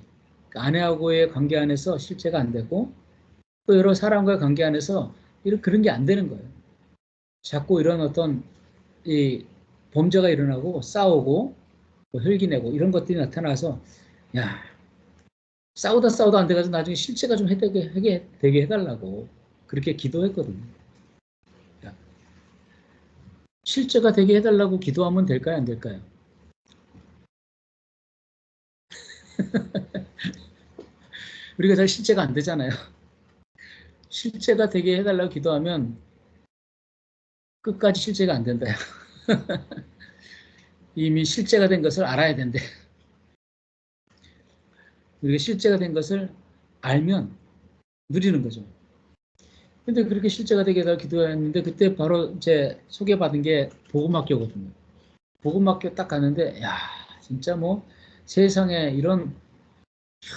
아내하고의 관계 안에서 실제가 안 되고 또 여러 사람과의 관계 안에서 그런 게 안 되는 거예요. 자꾸 이런 어떤 이 범죄가 일어나고 싸우고 혈기내고 이런 것들이 나타나서 야 싸우다 안 돼가지고 나중에 실제가 좀 되게 해달라고 그렇게 기도했거든요. 야, 실제가 되게 해달라고 기도하면 될까요? 안 될까요? 우리가 잘 실제가 안 되잖아요. 실제가 되게 해달라고 기도하면 끝까지 실제가 안 된다. 이미 실제가 된 것을 알아야 된대. 우리가 실제가 된 것을 알면 누리는 거죠. 근데 그렇게 실제가 되게 해달라고 기도했는데 그때 바로 이제 소개받은 게 복음학교거든요. 복음학교 딱 갔는데 야 진짜 세상에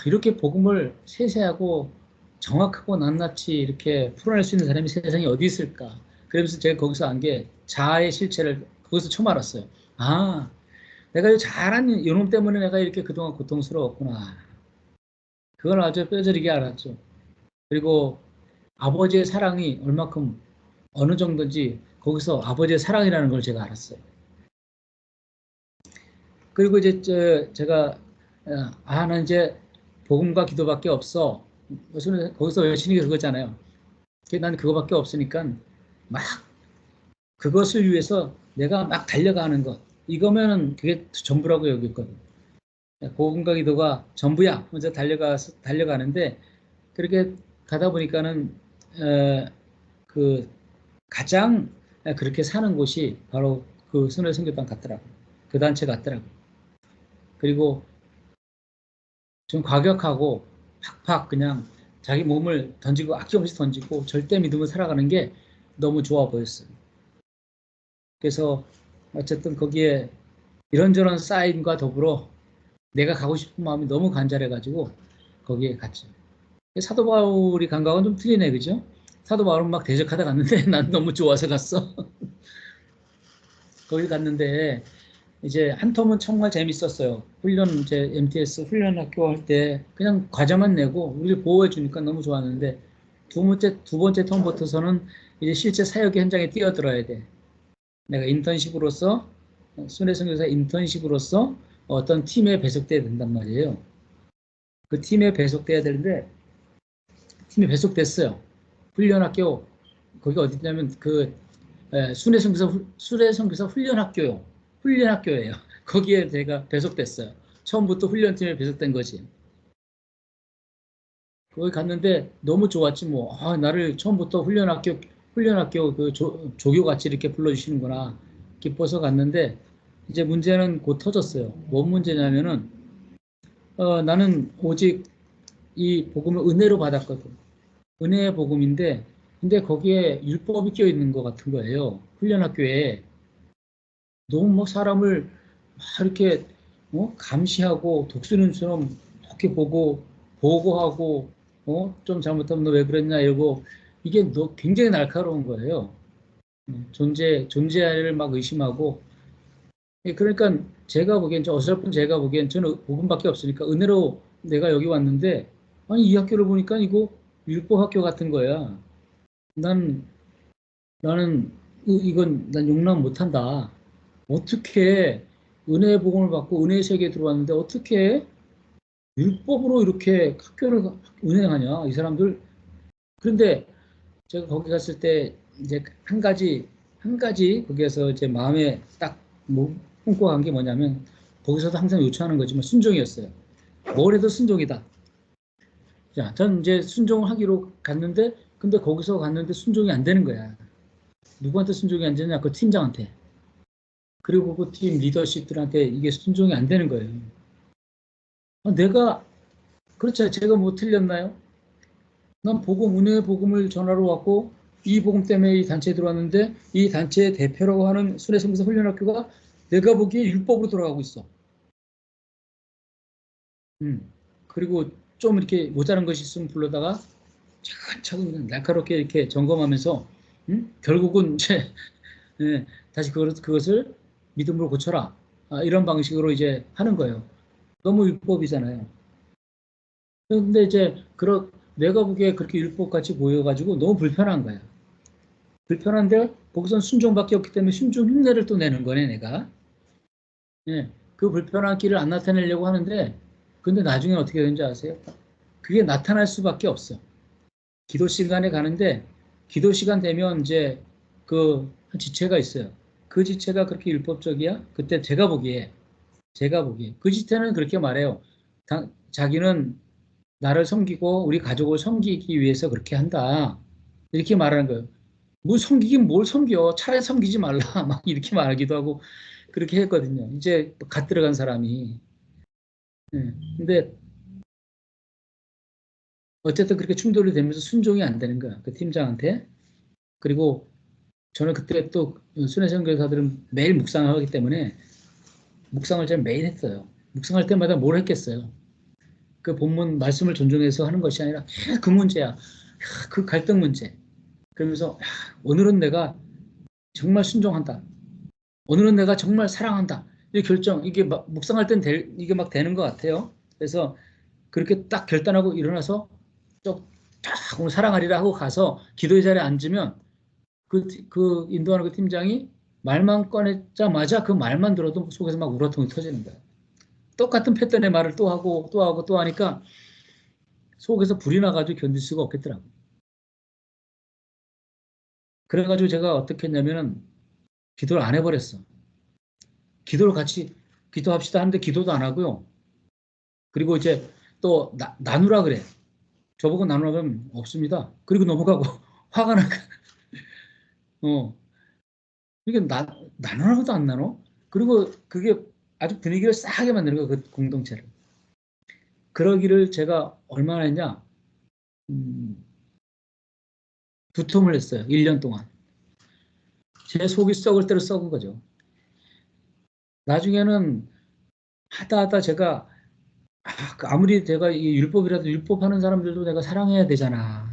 이렇게 복음을 세세하고 정확하고 낱낱이 이렇게 풀어낼 수 있는 사람이 세상에 어디 있을까? 그러면서 제가 거기서 안 게 자아의 실체를 거기서 처음 알았어요. 아, 내가 이 잘한 이놈 때문에 내가 이렇게 그동안 고통스러웠구나. 그걸 아주 뼈저리게 알았죠. 그리고 아버지의 사랑이 얼마큼 어느 정도인지 거기서 아버지의 사랑이라는 걸 제가 알았어요. 그리고 이제 제가 난 이제 복음과 기도밖에 없어. 거기서 외치는 게 그거잖아요. 난 그거밖에 없으니까 막 그것을 위해서 내가 막 달려가는 것. 이거면은 그게 전부라고 여겼거든. 복음과 기도가 전부야. 먼저 달려가는데 그렇게 가다 보니까는 그 가장 그렇게 사는 곳이 바로 그 순회 선교단 같더라고. 그 단체 같더라고. 그리고 좀 과격하고 팍팍 그냥 자기 몸을 던지고 아낌없이 던지고 절대 믿음을 살아가는 게 너무 좋아 보였어요. 그래서 어쨌든 거기에 이런저런 사인과 더불어 내가 가고 싶은 마음이 너무 간절해가지고 거기에 갔죠. 사도 바울이 간 거하고는 좀 틀리네, 그죠? 사도 바울은 막 대적하다 갔는데 난 너무 좋아서 갔어. 거기 갔는데 이제 한 텀은 정말 재밌었어요. 이제 MTS 훈련 학교 할 때 그냥 과자만 내고 우리를 보호해 주니까 너무 좋았는데 두 번째 텀부터서는 이제 실제 사역의 현장에 뛰어들어야 돼. 내가 인턴십으로서 손혜성 교사 인턴십으로서 어떤 팀에 배속돼야 된단 말이에요. 그 팀에 배속돼야 되는데 팀에 배속됐어요. 훈련학교 거기가 어디냐면 그 순회선 교사 훈련학교요. 훈련학교예요. 거기에 제가 배속됐어요. 처음부터 훈련팀에 배속된 거지. 거기 갔는데 너무 좋았지 뭐. 나를 처음부터 훈련학교 그 조교같이 이렇게 불러주시는구나. 기뻐서 갔는데 이제 문제는 곧 터졌어요. 뭔 문제냐면은 나는 오직 이 복음을 은혜로 받았거든. 은혜의 복음인데 근데 거기에 율법이 껴 있는 것 같은 거예요. 훈련학교에. 너무 막 사람을 막 이렇게 감시하고 독수리처럼 이렇게 보고 보고하고 좀 잘못하면 너 왜 그랬냐 이러고 이게 굉장히 날카로운 거예요. 존재를 막 의심하고 그러니까 제가 보기엔 어설픈 제가 보기엔 저는 복음밖에 없으니까 은혜로 내가 여기 왔는데 아니 이 학교를 보니까 이거 율법 학교 같은 거야. 난 나는 이건 난 용납 못한다. 어떻게 은혜의 복음을 받고 은혜의 세계에 들어왔는데 어떻게 율법으로 이렇게 학교를 운행하냐 이 사람들. 그런데 제가 거기 갔을 때 이제 한 가지 거기에서 이제 마음에 딱 품고 간 게 뭐냐면 거기서도 항상 요청하는 거지만 순종이었어요. 뭘 해도 순종이다. 자, 전 이제 순종을 하기로 갔는데 근데 거기서 갔는데 순종이 안 되는 거야. 누구한테 순종이 안 되냐? 그 팀장한테. 그리고 그 팀 리더십들한테 이게 순종이 안 되는 거예요. 내가 그렇죠. 제가 뭐 틀렸나요? 난 은혜의 복음을 전하러 왔고 이 복음 때문에 이 단체에 들어왔는데 이 단체의 대표라고 하는 순회성교사 훈련학교가 내가 보기에 율법으로 돌아가고 있어. 그리고 좀 이렇게 모자란 것이 있으면 불러다가 차근차근 날카롭게 이렇게 점검하면서 결국은 이제 다시 그것을 믿음으로 고쳐라. 이런 방식으로 이제 하는 거예요. 너무 율법이잖아요. 근데 이제 내가 보기에 그렇게 율법같이 보여가지고 너무 불편한 거야. 불편한데 거기선 순종밖에 없기 때문에 순종 흉내를 또 내는 거네 내가. 그 불편한 길을 안 나타내려고 하는데 근데 나중에 어떻게 되는지 아세요? 그게 나타날 수밖에 없어. 기도 시간에 가는데 기도 시간 되면 이제 그 지체가 있어요. 그 지체가 그렇게 율법적이야? 그때 제가 보기에 그 지체는 그렇게 말해요. 자기는 나를 섬기고 우리 가족을 섬기기 위해서 그렇게 한다. 이렇게 말하는 거예요. 뭘 섬기긴 뭘 섬겨. 차라리 섬기지 말라. 막 이렇게 말하기도 하고 그렇게 했거든요. 이제 갓 들어간 사람이. 근데 어쨌든 그렇게 충돌이 되면서 순종이 안 되는 거야. 그 팀장한테. 그리고 저는 그때 또 순회선 교사들은 매일 묵상을 하기 때문에 묵상을 제가 매일 했어요. 묵상할 때마다 뭘 했겠어요. 그 본문 말씀을 존중해서 하는 것이 아니라 그 문제야. 그 갈등 문제. 그러면서 오늘은 내가 정말 순종한다. 오늘은 내가 정말 사랑한다. 이 결정, 이게 막 묵상할 땐 이게 막 되는 것 같아요. 그래서 그렇게 딱 결단하고 일어나서 딱 오늘 사랑하리라 하고 가서 기도의 자리에 앉으면 그 인도하는 그 팀장이 말만 꺼내자마자 그 말만 들어도 속에서 막 우라통이 터지는 거예요. 똑같은 패턴의 말을 또 하고 또 하고 또 하니까 속에서 불이 나가지고 견딜 수가 없겠더라고요. 그래가지고 제가 어떻게 했냐면은 기도를 안 해버렸어. 기도를 같이 기도합시다 하는데 기도도 안 하고요. 그리고 이제 또 나누라 그래. 저보고 나누라면 없습니다. 그리고 넘어가고 화가 나니까 이게 나누라고도 안 나눠. 그리고 그게 아주 분위기를 싸하게 만드는 거예요. 그 공동체를. 그러기를 제가 얼마나 했냐. 두통을 했어요. 1년 동안. 제 속이 썩을 대로 썩은 거죠. 나중에는 하다 제가 아무리 제가 이 율법이라도 율법하는 사람들도 내가 사랑해야 되잖아.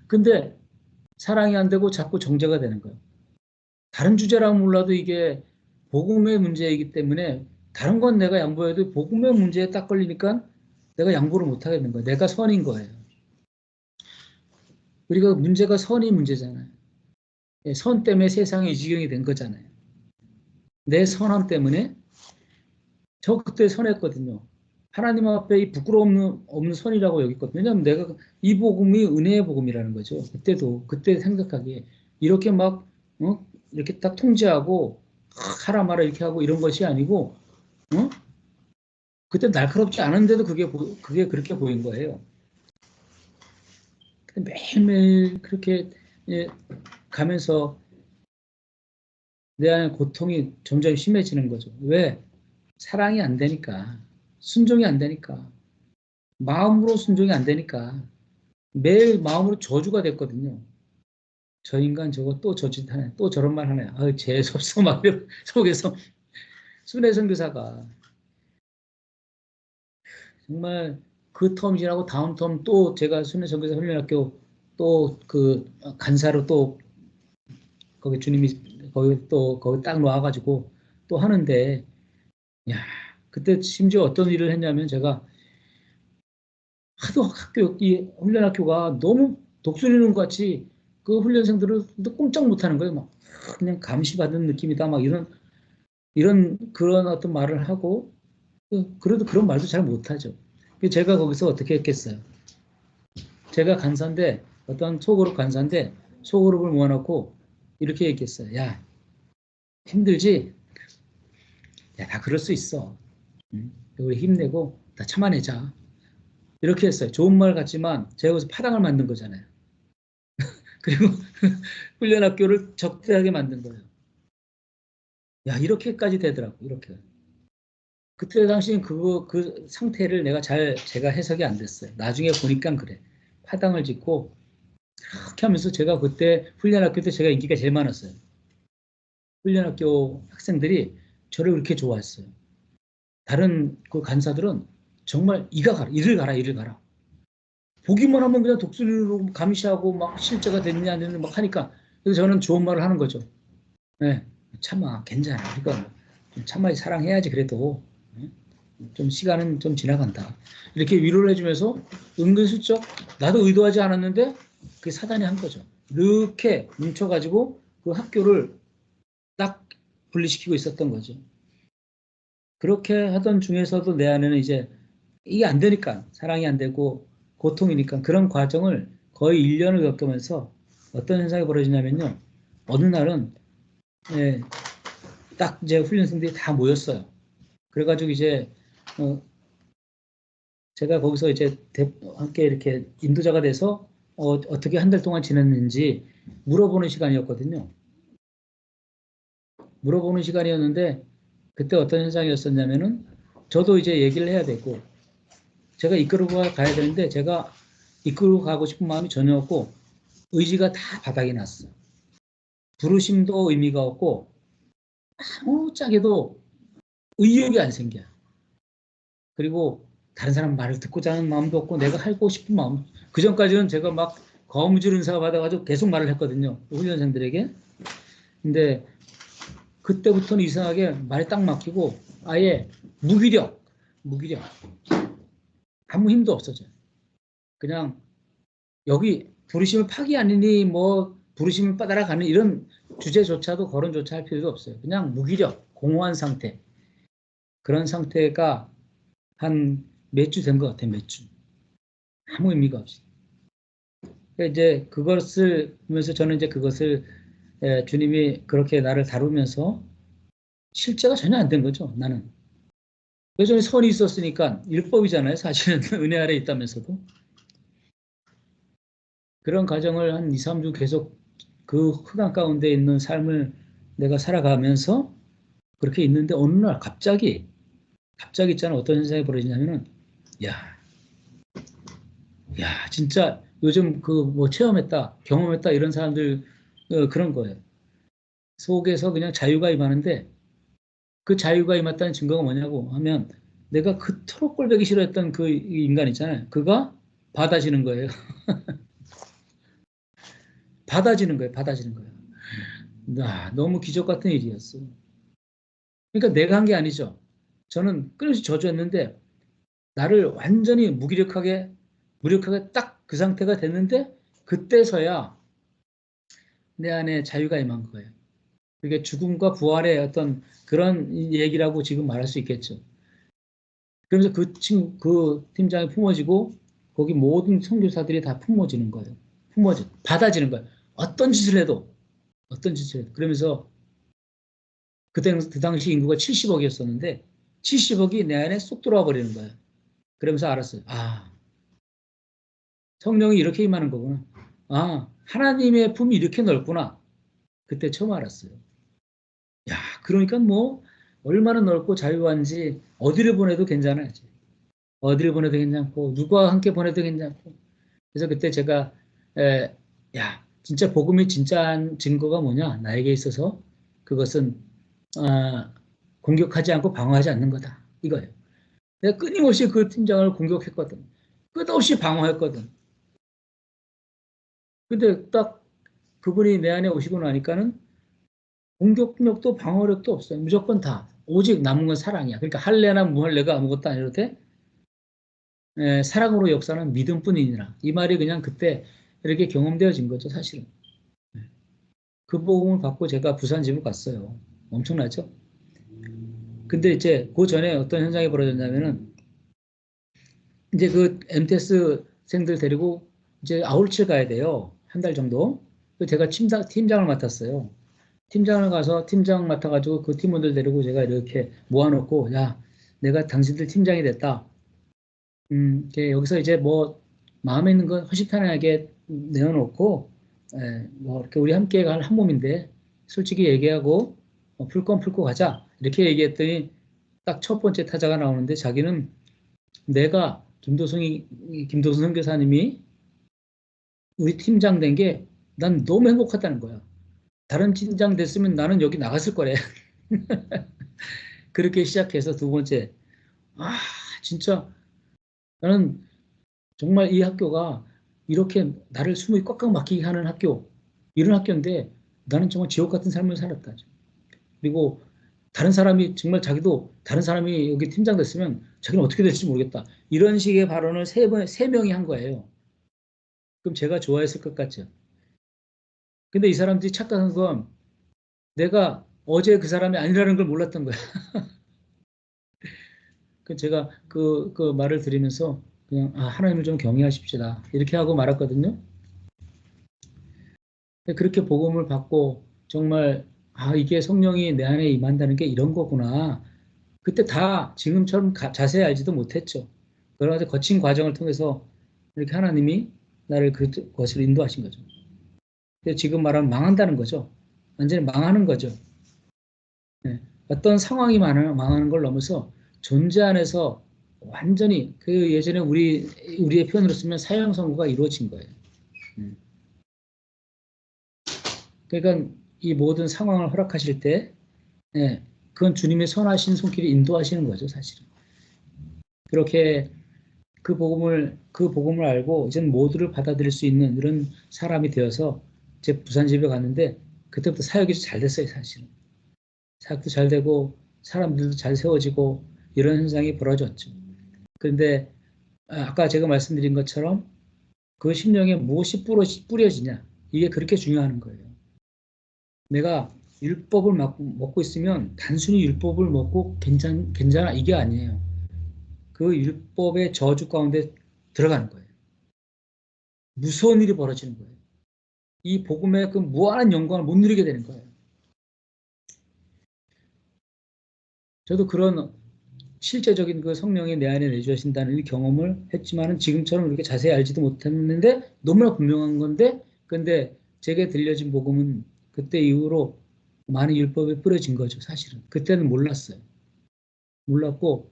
근데 사랑이 안 되고 자꾸 정죄가 되는 거예요. 다른 주제라면 몰라도 이게 복음의 문제이기 때문에 다른 건 내가 양보해도 복음의 문제에 딱 걸리니까 내가 양보를 못 하겠는 거예요. 내가 선인 거예요. 우리가 문제가 선이 문제잖아요. 선 때문에 세상이 이 지경이 된 거잖아요. 내 선함 때문에 저 그때 선했거든요. 하나님 앞에 이 부끄러움 없는 선이라고 여겼거든요. 왜냐하면 내가 이 복음이 은혜의 복음이라는 거죠. 그때 생각하기에 이렇게 막 이렇게 딱 통제하고 하라 마라 이렇게 하고 이런 것이 아니고 그때 날카롭지 않은데도 그게 그렇게 보인 거예요. 매일매일 그렇게 가면서 내 안에 고통이 점점 심해지는 거죠. 왜? 사랑이 안 되니까. 순종이 안 되니까. 마음으로 순종이 안 되니까. 매일 마음으로 저주가 됐거든요. 저 인간 저거 또 저짓 하네. 또 저런 말 하네. 아유, 재수없어. 막 속에서 순회 선교사가 정말 그 텀 지나고 다음 텀 또 제가 순회 선교사 훈련학교 또 그 간사로 또 거기 주님이 거기 딱 놓아가지고 또 하는데 야 그때 심지어 어떤 일을 했냐면 제가 하도 이 훈련학교가 너무 독수리는 것 같이 그 훈련생들을 꼼짝 못하는 거예요. 막 그냥 감시받는 느낌이다. 막 이런 그런 어떤 말을 하고 그래도 그런 말도 잘 못하죠. 제가 거기서 어떻게 했겠어요? 제가 간사인데 어떤 소그룹 간사인데 소그룹을 모아놓고 이렇게 얘기했어요. 야 힘들지? 야 다 그럴 수 있어. 우리 힘내고 다 참아내자. 이렇게 했어요. 좋은 말 같지만 제가 여기서 파당을 만든 거잖아요. 그리고 훈련학교를 적대하게 만든 거예요. 야 이렇게까지 되더라고. 이렇게. 그때 당시엔 그 상태를 제가 해석이 안 됐어요. 나중에 보니까 그래. 파당을 짓고 그렇게 하면서 제가 그때 훈련학교 때 제가 인기가 제일 많았어요. 훈련학교 학생들이 저를 그렇게 좋아했어요. 다른 그 간사들은 정말 이를 가라. 보기만 하면 그냥 독수리로 감시하고 막 실제가 됐냐 안 됐냐 막 하니까 그래서 저는 좋은 말을 하는 거죠. 네, 참아, 괜찮아. 우리가 좀 참아 사랑해야지 그래도 좀 시간은 좀 지나간다. 이렇게 위로를 해주면서 은근슬쩍 나도 의도하지 않았는데 그게 사단이 한 거죠. 이렇게 뭉쳐가지고 그 학교를 딱 분리시키고 있었던 거죠. 그렇게 하던 중에서도 내 안에는 이제 이게 안 되니까 사랑이 안 되고 고통이니까 그런 과정을 거의 1년을 겪으면서 어떤 현상이 벌어지냐면요. 어느 날은 예, 딱 이제 훈련생들이 다 모였어요. 그래가지고 이제 제가 거기서 이제 함께 이렇게 인도자가 돼서 어떻게 한 달 동안 지냈는지 물어보는 시간이었거든요. 물어보는 시간이었는데 그때 어떤 현상이었었냐면은 저도 이제 얘기를 해야 되고 제가 이끌고 가야 되는데 제가 이끌고 가고 싶은 마음이 전혀 없고 의지가 다 바닥이 났어. 부르심도 의미가 없고 아무짝에도 의욕이 안 생겨. 그리고 다른 사람 말을 듣고자 하는 마음도 없고 내가 하고 싶은 마음. 그 전까지는 제가 막 거무줄 은사 받아가지고 계속 말을 했거든요. 훈련생들에게. 근데 그때부터는 이상하게 말이 딱 막히고 아예 무기력. 아무 힘도 없어져요. 그냥 여기 부르심을 파기 아니니 뭐 부르심을 따라가는 이런 주제조차도 거론조차 할 필요도 없어요. 그냥 무기력, 공허한 상태. 그런 상태가 한 몇 주 된 것 같아요. 몇 주. 아무 의미가 없이. 이제 그것을 보면서 저는 이제 그것을 주님이 그렇게 나를 다루면서 실제가 전혀 안 된 거죠. 나는. 여전히 선이 있었으니까 율법이잖아요. 사실은 은혜 아래 있다면서도. 그런 과정을 한 2, 3주 계속 그 흑암 가운데 있는 삶을 내가 살아가면서 그렇게 있는데 어느 날 갑자기 있잖아. 어떤 현상이 벌어지냐면은 야 진짜 요즘 그 뭐 체험했다, 경험했다 이런 사람들 그런 거예요. 속에서 그냥 자유가 임하는데 그 자유가 임했다는 증거가 뭐냐고 하면 내가 그토록 꼴보기 싫어했던 그 인간 있잖아요. 그가 받아지는 거예요. 받아지는 거예요. 너무 기적 같은 일이었어. 그러니까 내가 한 게 아니죠. 저는 끊임없이 저주했는데 나를 완전히 무력하게 딱 그 상태가 됐는데 그때서야 내 안에 자유가 임한 거예요. 그게 죽음과 부활의 어떤 그런 얘기라고 지금 말할 수 있겠죠. 그러면서 그 팀장이 품어지고 거기 모든 선교사들이 다 품어지는 거예요. 받아지는 거예요. 어떤 짓을 해도. 그러면서 그 당시 인구가 70억이었었는데 70억이 내 안에 쏙 들어와 버리는 거예요. 그러면서 알았어요. 성령이 이렇게 임하는 거구나. 하나님의 품이 이렇게 넓구나. 그때 처음 알았어요. 그러니까 뭐 얼마나 넓고 자유한지 어디를 보내도 괜찮아요. 어디를 보내도 괜찮고 누구와 함께 보내도 괜찮고. 그래서 그때 제가 진짜 복음이 진짜한 증거가 뭐냐? 나에게 있어서 그것은 공격하지 않고 방어하지 않는 거다. 이거예요. 내가 끊임없이 그 팀장을 공격했거든. 끝없이 방어했거든. 근데 딱 그분이 내 안에 오시고 나니까는 공격력도 방어력도 없어요. 무조건 다. 오직 남은 건 사랑이야. 그러니까 할례나 무할례가 아무것도 아니로되 사랑으로 역사는 믿음뿐이니라. 이 말이 그냥 그때 이렇게 경험되어진 거죠, 사실은. 그 복음을 받고 제가 부산 집을 갔어요. 엄청나죠? 근데 이제 그 전에 어떤 현상이 벌어졌냐면은 이제 그 MTS생들 데리고 이제 아울칠 가야 돼요. 한 달 정도. 제가 팀장을 맡았어요. 팀장을 가서 팀장 맡아가지고 그 팀원들 데리고 제가 이렇게 모아놓고 내가 당신들 팀장이 됐다. 이제 여기서 이제 뭐 마음에 있는 건 허심탄회하게 내어놓고 뭐 이렇게 우리 함께 갈 한 몸인데 솔직히 얘기하고 풀 건 풀고 가자 이렇게 얘기했더니 딱 첫 번째 타자가 나오는데 자기는 내가 김도순 선교사님이 우리 팀장 된 게 난 너무 행복하다는 거야. 다른 팀장 됐으면 나는 여기 나갔을 거래. 그렇게 시작해서 두 번째 진짜 나는 정말 이 학교가 이렇게 나를 숨이 꽉꽉 막히게 하는 학교, 이런 학교인데 나는 정말 지옥 같은 삶을 살았다. 그리고 정말 자기도 다른 사람이 여기 팀장 됐으면 자기는 어떻게 될지 모르겠다. 이런 식의 발언을 세 명이 한 거예요. 그럼 제가 좋아했을 것 같죠. 근데 이 사람들이 착각한 건 내가 어제 그 사람이 아니라는 걸 몰랐던 거야. 그 제가 그 말을 드리면서 그냥 하나님을 좀 경외하십시다. 이렇게 하고 말았거든요. 그렇게 복음을 받고 정말 이게 성령이 내 안에 임한다는 게 이런 거구나. 그때 다 지금처럼 자세히 알지도 못했죠. 여러 가지 거친 과정을 통해서 이렇게 하나님이 나를 그것을 인도하신 거죠. 지금 말하면 망한다는 거죠. 완전히 망하는 거죠. 네. 어떤 상황이 망하는 걸 넘어서 존재 안에서 완전히 그 예전에 우리의 표현으로 쓰면 사형 선고가 이루어진 거예요. 그러니까 이 모든 상황을 허락하실 때, 그건 주님의 선하신 손길이 인도하시는 거죠, 사실은. 그렇게 그 복음을 알고 이제는 모두를 받아들일 수 있는 이런 사람이 되어서 제 부산 집에 갔는데 그때부터 사역이 잘 됐어요, 사실은. 사역도 잘 되고 사람들도 잘 세워지고 이런 현상이 벌어졌죠. 그런데 아까 제가 말씀드린 것처럼 그 심령에 무엇이 뿌려지냐, 이게 그렇게 중요한 거예요. 내가 율법을 먹고 있으면 단순히 율법을 먹고 괜찮아 이게 아니에요. 그 율법의 저주 가운데 들어가는 거예요. 무서운 일이 벌어지는 거예요. 이 복음의 그 무한한 영광을 못 누리게 되는 거예요. 저도 그런 실제적인 그 성령이 내 안에 내주신다는 이 경험을 했지만은 지금처럼 이렇게 자세히 알지도 못했는데 너무나 분명한 건데, 근데 제게 들려진 복음은 그때 이후로 많은 율법에 뿌려진 거죠, 사실은. 그때는 몰랐어요. 몰랐고,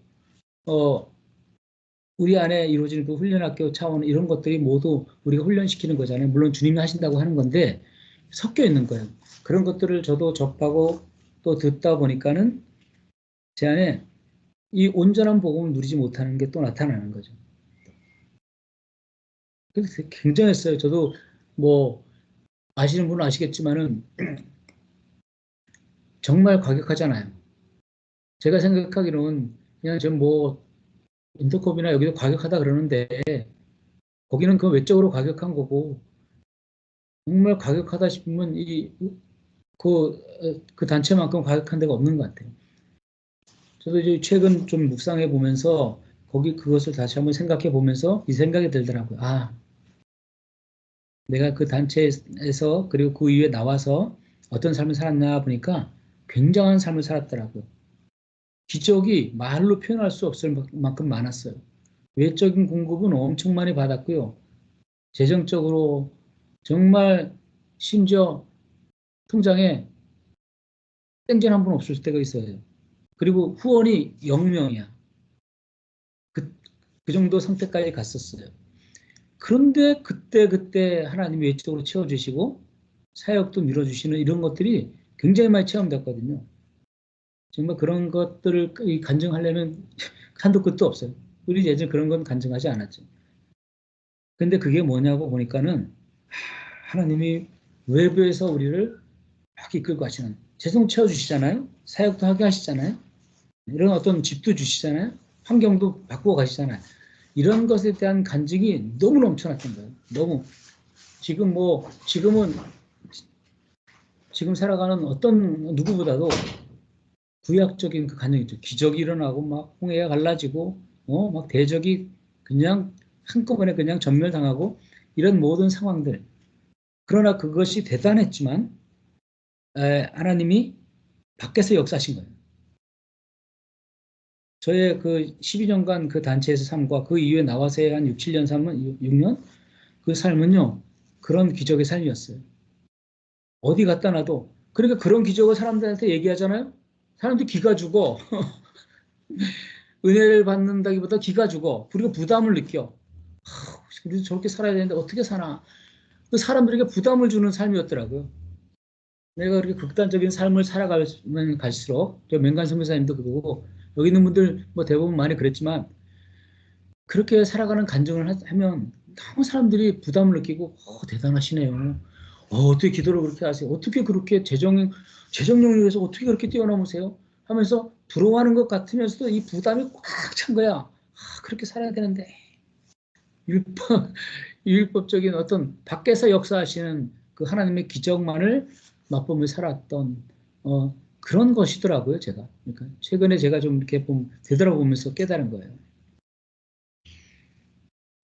우리 안에 이루어지는 그 훈련학교 차원 이런 것들이 모두 우리가 훈련시키는 거잖아요. 물론 주님이 하신다고 하는 건데 섞여 있는 거예요. 그런 것들을 저도 접하고 또 듣다 보니까는 제 안에 이 온전한 복음을 누리지 못하는 게 또 나타나는 거죠. 그래서 굉장했어요. 저도 뭐 아시는 분은 아시겠지만은 정말 과격하잖아요. 제가 생각하기로는 그냥 좀 뭐 인터컵이나 여기도 과격하다 그러는데 거기는 그 외적으로 과격한 거고 정말 과격하다 싶으면 그 단체만큼 과격한 데가 없는 것 같아요. 저도 이제 최근 좀 묵상해 보면서 거기 그것을 다시 한번 생각해 보면서 이 생각이 들더라고요. 아, 내가 그 단체에서 그리고 그 이후에 나와서 어떤 삶을 살았나 보니까 굉장한 삶을 살았더라고요. 기적이 말로 표현할 수 없을 만큼 많았어요. 외적인 공급은 엄청 많이 받았고요. 재정적으로 정말 심지어 통장에 땡전 한 번 없을 때가 있어요. 그리고 후원이 0명이야. 그 정도 상태까지 갔었어요. 그런데 그때 하나님이 외적으로 채워주시고 사역도 밀어주시는 이런 것들이 굉장히 많이 체험됐거든요. 정말 그런 것들을 간증하려면 한도 끝도 없어요. 우리 예전에 그런 건 간증하지 않았죠. 근데 그게 뭐냐고 보니까는 하나님이 외부에서 우리를 막 이끌고 가시는, 재성 채워주시잖아요. 사역도 하게 하시잖아요. 이런 어떤 집도 주시잖아요. 환경도 바꾸어 가시잖아요. 이런 것에 대한 간증이 너무 넘쳐났던 거예요. 너무. 지금 살아가는 어떤 누구보다도 구약적인 그 간증이 있죠. 기적이 일어나고 막 홍해가 갈라지고, 막 대적이 그냥 한꺼번에 그냥 전멸당하고 이런 모든 상황들. 그러나 그것이 대단했지만, 하나님이 밖에서 역사하신 거예요. 저의 그 12년간 그 단체에서 삶과 그 이후에 나와서의 한 6, 7년 삶은, 6년? 그 삶은요, 그런 기적의 삶이었어요. 어디 갖다 놔도. 그러니까 그런 기적을 사람들한테 얘기하잖아요? 사람들이 기가 죽어. 은혜를 받는다기보다 기가 죽어. 그리고 부담을 느껴. 우리도 저렇게 살아야 되는데 어떻게 사나. 그 사람들에게 부담을 주는 삶이었더라고요. 내가 그렇게 극단적인 삶을 살아가면 갈수록, 저 맹간 선교사님도 그러고, 여기 있는 분들 뭐 대부분 많이 그랬지만, 그렇게 살아가는 간증을 하면 너무 사람들이 부담을 느끼고, 대단하시네요. 어떻게 기도를 그렇게 하세요? 어떻게 그렇게 재정 영역에서 어떻게 그렇게 뛰어넘으세요? 하면서 부러워하는 것 같으면서도 이 부담이 꽉 찬 거야. 그렇게 살아야 되는데. 율법, 율법적인 어떤 밖에서 역사하시는 그 하나님의 기적만을 맛보며 살았던 그런 것이더라고요, 제가. 그러니까 최근에 제가 좀 이렇게 되돌아보면서 깨달은 거예요.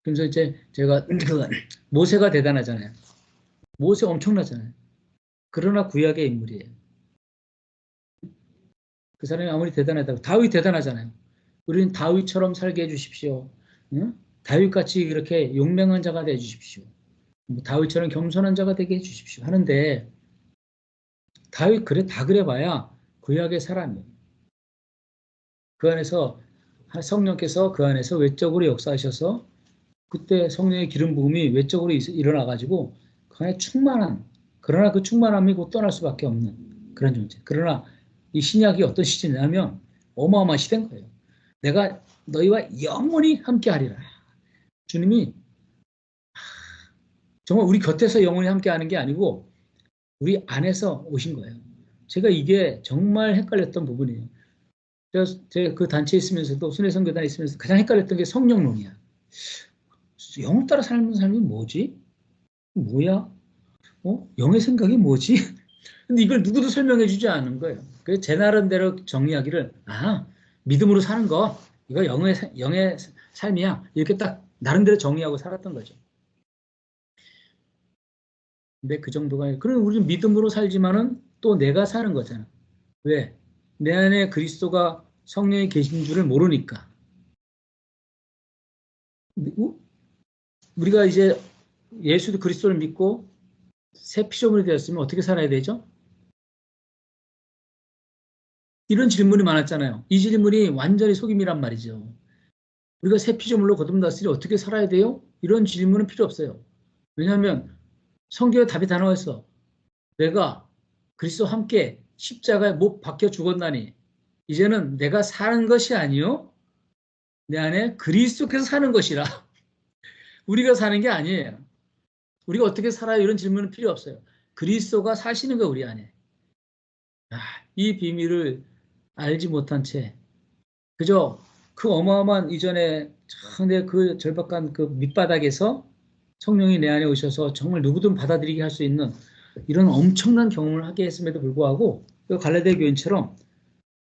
그래서 이제 제가 그 모세가 대단하잖아요. 모세 엄청나잖아요. 그러나 구약의 인물이에요. 그 사람이 아무리 대단하다고 다윗 대단하잖아요. 우리는 다윗처럼 살게 해주십시오. 응? 다윗같이 이렇게 용맹한 자가 되어 주십시오. 뭐 다윗처럼 겸손한 자가 되게 해주십시오. 하는데 다윗 다 그래봐야 구약의 사람이에요. 그 안에서 성령께서 그 안에서 외적으로 역사하셔서 그때 성령의 기름 부음이 외적으로 일어나가지고 그 안에 충만한, 그러나 그 충만함이 곧 떠날 수밖에 없는 그런 존재. 그러나 이 신약이 어떤 시대냐면 어마어마한 시대인 거예요. 내가 너희와 영원히 함께하리라. 주님이 정말 우리 곁에서 영원히 함께하는 게 아니고 우리 안에서 오신 거예요. 제가 이게 정말 헷갈렸던 부분이에요. 제가 그 단체에 있으면서도 순회선교단에 있으면서 가장 헷갈렸던 게 성령론이야. 영 따라 사는 삶이 뭐지? 뭐야? 영의 생각이 뭐지? 근데 이걸 누구도 설명해 주지 않는 거예요. 그래서 제 나름대로 정리하기를, 믿음으로 사는 거, 이거 영의 삶이야. 이렇게 딱 나름대로 정리하고 살았던 거죠. 근데 그 정도가 아니라, 그럼 우리는 믿음으로 살지만은 또 내가 사는 거잖아. 왜? 내 안에 그리스도가 성령이 계신 줄을 모르니까. 우리가 이제 예수도 그리스도를 믿고 새 피조물이 되었으면 어떻게 살아야 되죠? 이런 질문이 많았잖아요. 이 질문이 완전히 속임이란 말이죠. 우리가 새 피조물로 거듭났으니 어떻게 살아야 돼요? 이런 질문은 필요 없어요. 왜냐하면 성경에 답이 다 나와 있어. 내가 그리스도와 함께 십자가에 못 박혀 죽었나니 이제는 내가 사는 것이 아니요 내 안에 그리스도께서 사는 것이라. 우리가 사는 게 아니에요. 우리가 어떻게 살아요? 이런 질문은 필요 없어요. 그리스도가 사시는 거예요, 우리 안에. 이 비밀을 알지 못한 채 그저 그 어마어마한 이전에 내 그 절박한 그 밑바닥에서 성령이 내 안에 오셔서 정말 누구든 받아들이게 할 수 있는 이런 엄청난 경험을 하게 했음에도 불구하고 그 갈라디아 교인처럼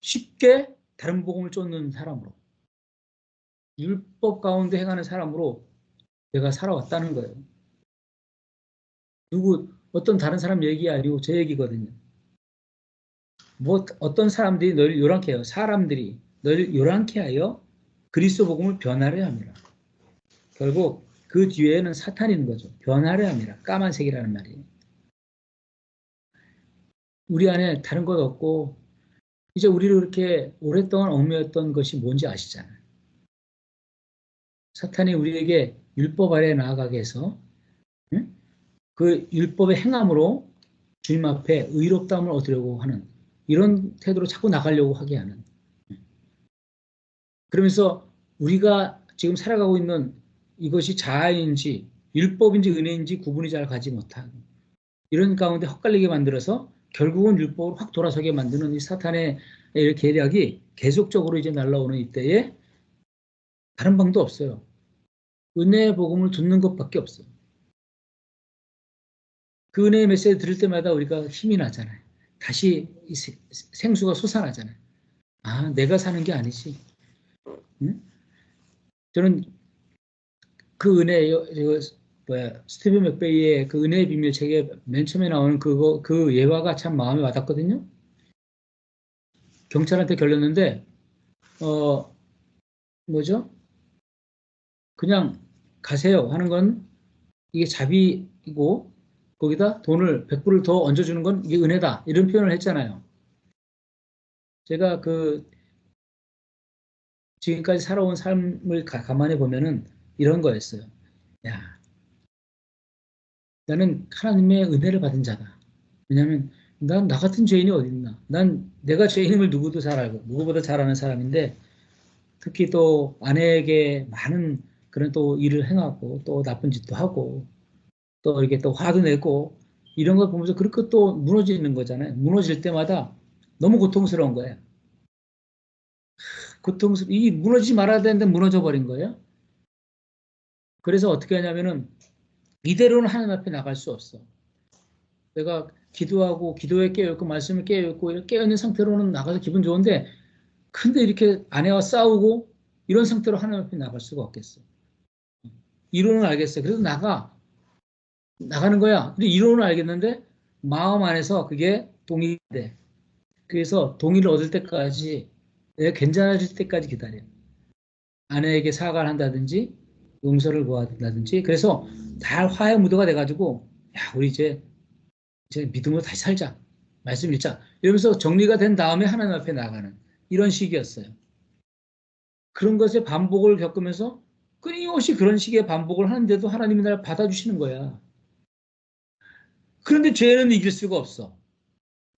쉽게 다른 복음을 쫓는 사람으로 율법 가운데 행하는 사람으로 내가 살아왔다는 거예요. 어떤 다른 사람 얘기 아니고 제 얘기거든요. 어떤 사람들이 너를 요란케 해요. 사람들이 너를 요란케 하여 그리스도 복음을 변하려 합니다. 결국 그 뒤에는 사탄이 있는 거죠. 변하려 합니다. 까만색이라는 말이. 우리 안에 다른 것 없고 이제 우리를 그렇게 오랫동안 얽매였던 것이 뭔지 아시잖아요. 사탄이 우리에게 율법 아래 나아가게 해서 그 율법의 행함으로 주님 앞에 의롭다함을 얻으려고 하는 이런 태도로 자꾸 나가려고 하게 하는 그러면서 우리가 지금 살아가고 있는 이것이 자아인지 율법인지 은혜인지 구분이 잘 가지 못한 이런 가운데 헛갈리게 만들어서 결국은 율법으로 확 돌아서게 만드는 이 사탄의 계략이 계속적으로 이제 날라오는 이때에 다른 방도 없어요. 은혜의 복음을 듣는 것밖에 없어요. 그 은혜의 메시지 들을 때마다 우리가 힘이 나잖아요. 다시 생수가 솟아나잖아요. 내가 사는 게 아니지. 응? 저는 그 은혜, 스티븐 맥베이의 그 은혜의 비밀 책에 맨 처음에 나오는 그 예화가 참 마음에 와닿거든요. 경찰한테 걸렸는데, 뭐죠? 그냥 가세요 하는 건 이게 자비이고, 거기다 돈을 100불을 더 얹어주는 건 이게 은혜다. 이런 표현을 했잖아요. 제가 지금까지 살아온 삶을 가만히 보면은 이런 거였어요. 야, 나는 하나님의 은혜를 받은 자다. 왜냐하면 난 나 같은 죄인이 어디 있나. 난 내가 죄인임을 누구도 잘 알고 누구보다 잘 아는 사람인데 특히 또 아내에게 많은 그런 또 일을 행하고 또 나쁜 짓도 하고 또 이렇게 또 화도 내고 이런 걸 보면서 그렇게 또 무너지는 거잖아요. 무너질 때마다 너무 고통스러운 거예요. 이 무너지지 말아야 되는데 무너져 버린 거예요. 그래서 어떻게 하냐면은 이대로는 하나님 앞에 나갈 수 없어. 내가 기도하고 기도에 깨어있고 말씀을 깨어있고 깨어있는 상태로는 나가서 기분 좋은데 근데 이렇게 아내와 싸우고 이런 상태로 하나님 앞에 나갈 수가 없겠어. 이론은 알겠어요. 그래서 나가는 거야. 근데 이론은 알겠는데 마음 안에서 그게 동의가 돼. 그래서 동의를 얻을 때까지 내가 괜찮아질 때까지 기다려. 아내에게 사과를 한다든지 용서를 구한다든지 그래서 다 화해 무도가 돼가지고 야 우리 이제 믿음으로 다시 살자. 말씀 읽자. 이러면서 정리가 된 다음에 하나님 앞에 나가는 이런 식이었어요. 그런 것의 반복을 겪으면서 끊임없이 그런 식의 반복을 하는데도 하나님이 나를 받아주시는 거야. 그런데 죄는 이길 수가 없어.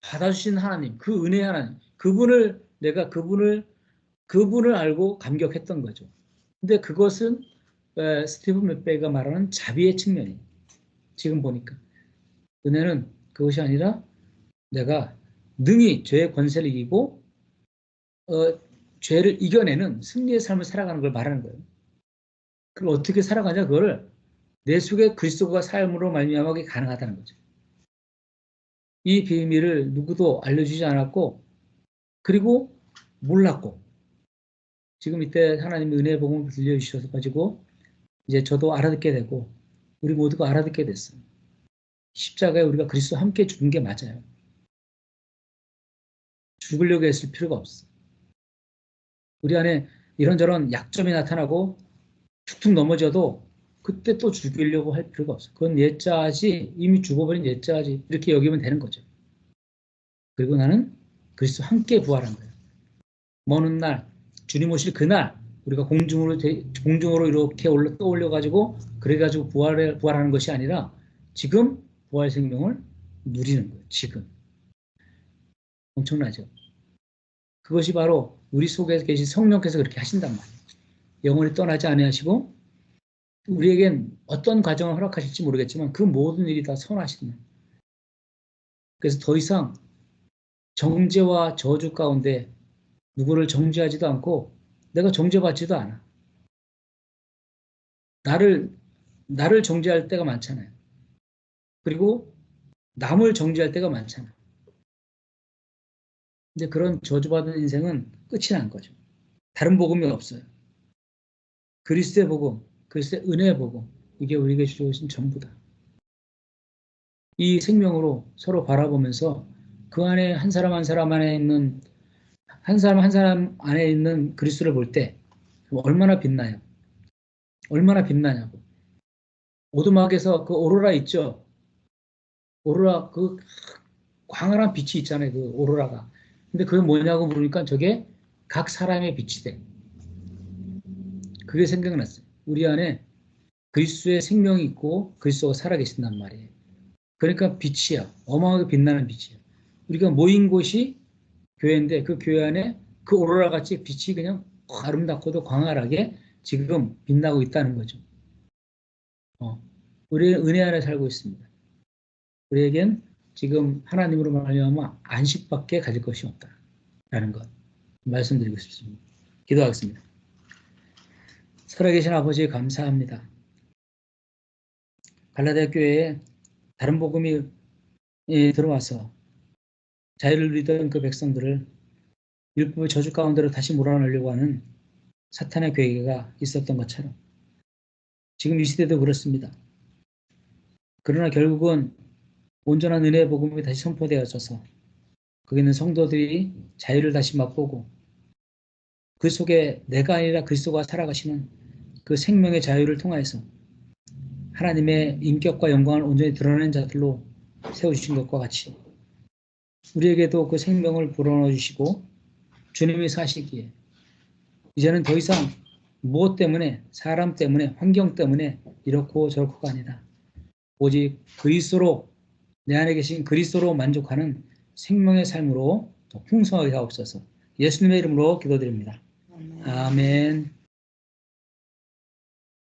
받아주신 하나님, 그 은혜의 하나님, 그분을 그분을 알고 감격했던 거죠. 근데 그것은 스티븐 맥베이가 말하는 자비의 측면이에요. 지금 보니까. 은혜는 그것이 아니라 내가 능히 죄의 권세를 이기고 죄를 이겨내는 승리의 삶을 살아가는 걸 말하는 거예요. 그걸 어떻게 살아가냐? 그걸 내 속에 그리스도가 삶으로 말미암아 가능하다는 거죠. 이 비밀을 누구도 알려주지 않았고 그리고 몰랐고 지금 이때 하나님의 은혜의 복음을 들려주셔서 가지고 이제 저도 알아듣게 되고 우리 모두가 알아듣게 됐어요. 십자가에 우리가 그리스도와 함께 죽은 게 맞아요. 죽으려고 했을 필요가 없어. 우리 안에 이런저런 약점이 나타나고 툭툭 넘어져도 그때 또 죽이려고 할 필요가 없어. 그건 옛자지, 이미 죽어버린 옛자지 이렇게 여기면 되는 거죠. 그리고 나는 그리스도와 함께 부활한 거예요. 먼 훗날 주님 오실 그날 우리가 공중으로 이렇게 떠올려가지고 그래가지고 부활하는 것이 아니라 지금 부활 생명을 누리는 거예요. 지금. 엄청나죠? 그것이 바로 우리 속에 계신 성령께서 그렇게 하신단 말이에요. 영원히 떠나지 아니하시고 우리에겐 어떤 과정을 허락하실지 모르겠지만 그 모든 일이 다 선하시는 거예요. 그래서 더 이상 정죄와 저주 가운데 누구를 정죄하지도 않고 내가 정죄받지도 않아. 나를 정죄할 때가 많잖아요. 그리고 남을 정죄할 때가 많잖아요. 근데 그런 저주받은 인생은 끝이 난 거죠. 다른 복음이 없어요. 그리스도의 복음, 그리스도의 은혜의 복음, 이게 우리에게 주신 전부다. 이 생명으로 서로 바라보면서 그 안에 한 사람 한 사람 안에 있는 한 사람 한 사람 안에 있는 그리스도를 볼 때 얼마나 빛나요? 얼마나 빛나냐고. 오두막에서 그 오로라 있죠? 오로라 그 광활한 빛이 있잖아요. 그 오로라가. 근데 그게 뭐냐고 물으니까 저게 각 사람의 빛이 돼. 그게 생각났어요. 우리 안에 그리스도의 생명이 있고 그리스도가 살아계신단 말이에요. 그러니까 빛이야. 어마어마하게 빛나는 빛이야. 우리가 모인 곳이 교회인데 그 교회 안에 그 오로라 같이 빛이 그냥 아름답고도 광활하게 지금 빛나고 있다는 거죠. 우리는 은혜 안에 살고 있습니다. 우리에겐 지금 하나님으로 말미암아 안식밖에 가질 것이 없다라는 것 말씀드리고 싶습니다. 기도하겠습니다. 살아계신 아버지 감사합니다. 갈라디아 교회에 다른 복음이 들어와서 자유를 누리던 그 백성들을 율법의 저주 가운데로 다시 몰아넣으려고 하는 사탄의 계획가 있었던 것처럼 지금 이 시대도 그렇습니다. 그러나 결국은 온전한 은혜의 복음이 다시 선포되어져서 거기 있는 성도들이 자유를 다시 맛보고 그 속에 내가 아니라 그리스도가 살아가시는 그 생명의 자유를 통하여서 하나님의 인격과 영광을 온전히 드러낸 자들로 세우신 것과 같이 우리에게도 그 생명을 불어넣어 주시고 주님이 사시기에 이제는 더 이상 무엇 때문에 사람 때문에 환경 때문에 이렇고 저렇고가 아니라 오직 그리스도로 내 안에 계신 그리스도로 만족하는 생명의 삶으로 더 풍성하게 하옵소서. 예수님의 이름으로 기도드립니다. 아멘.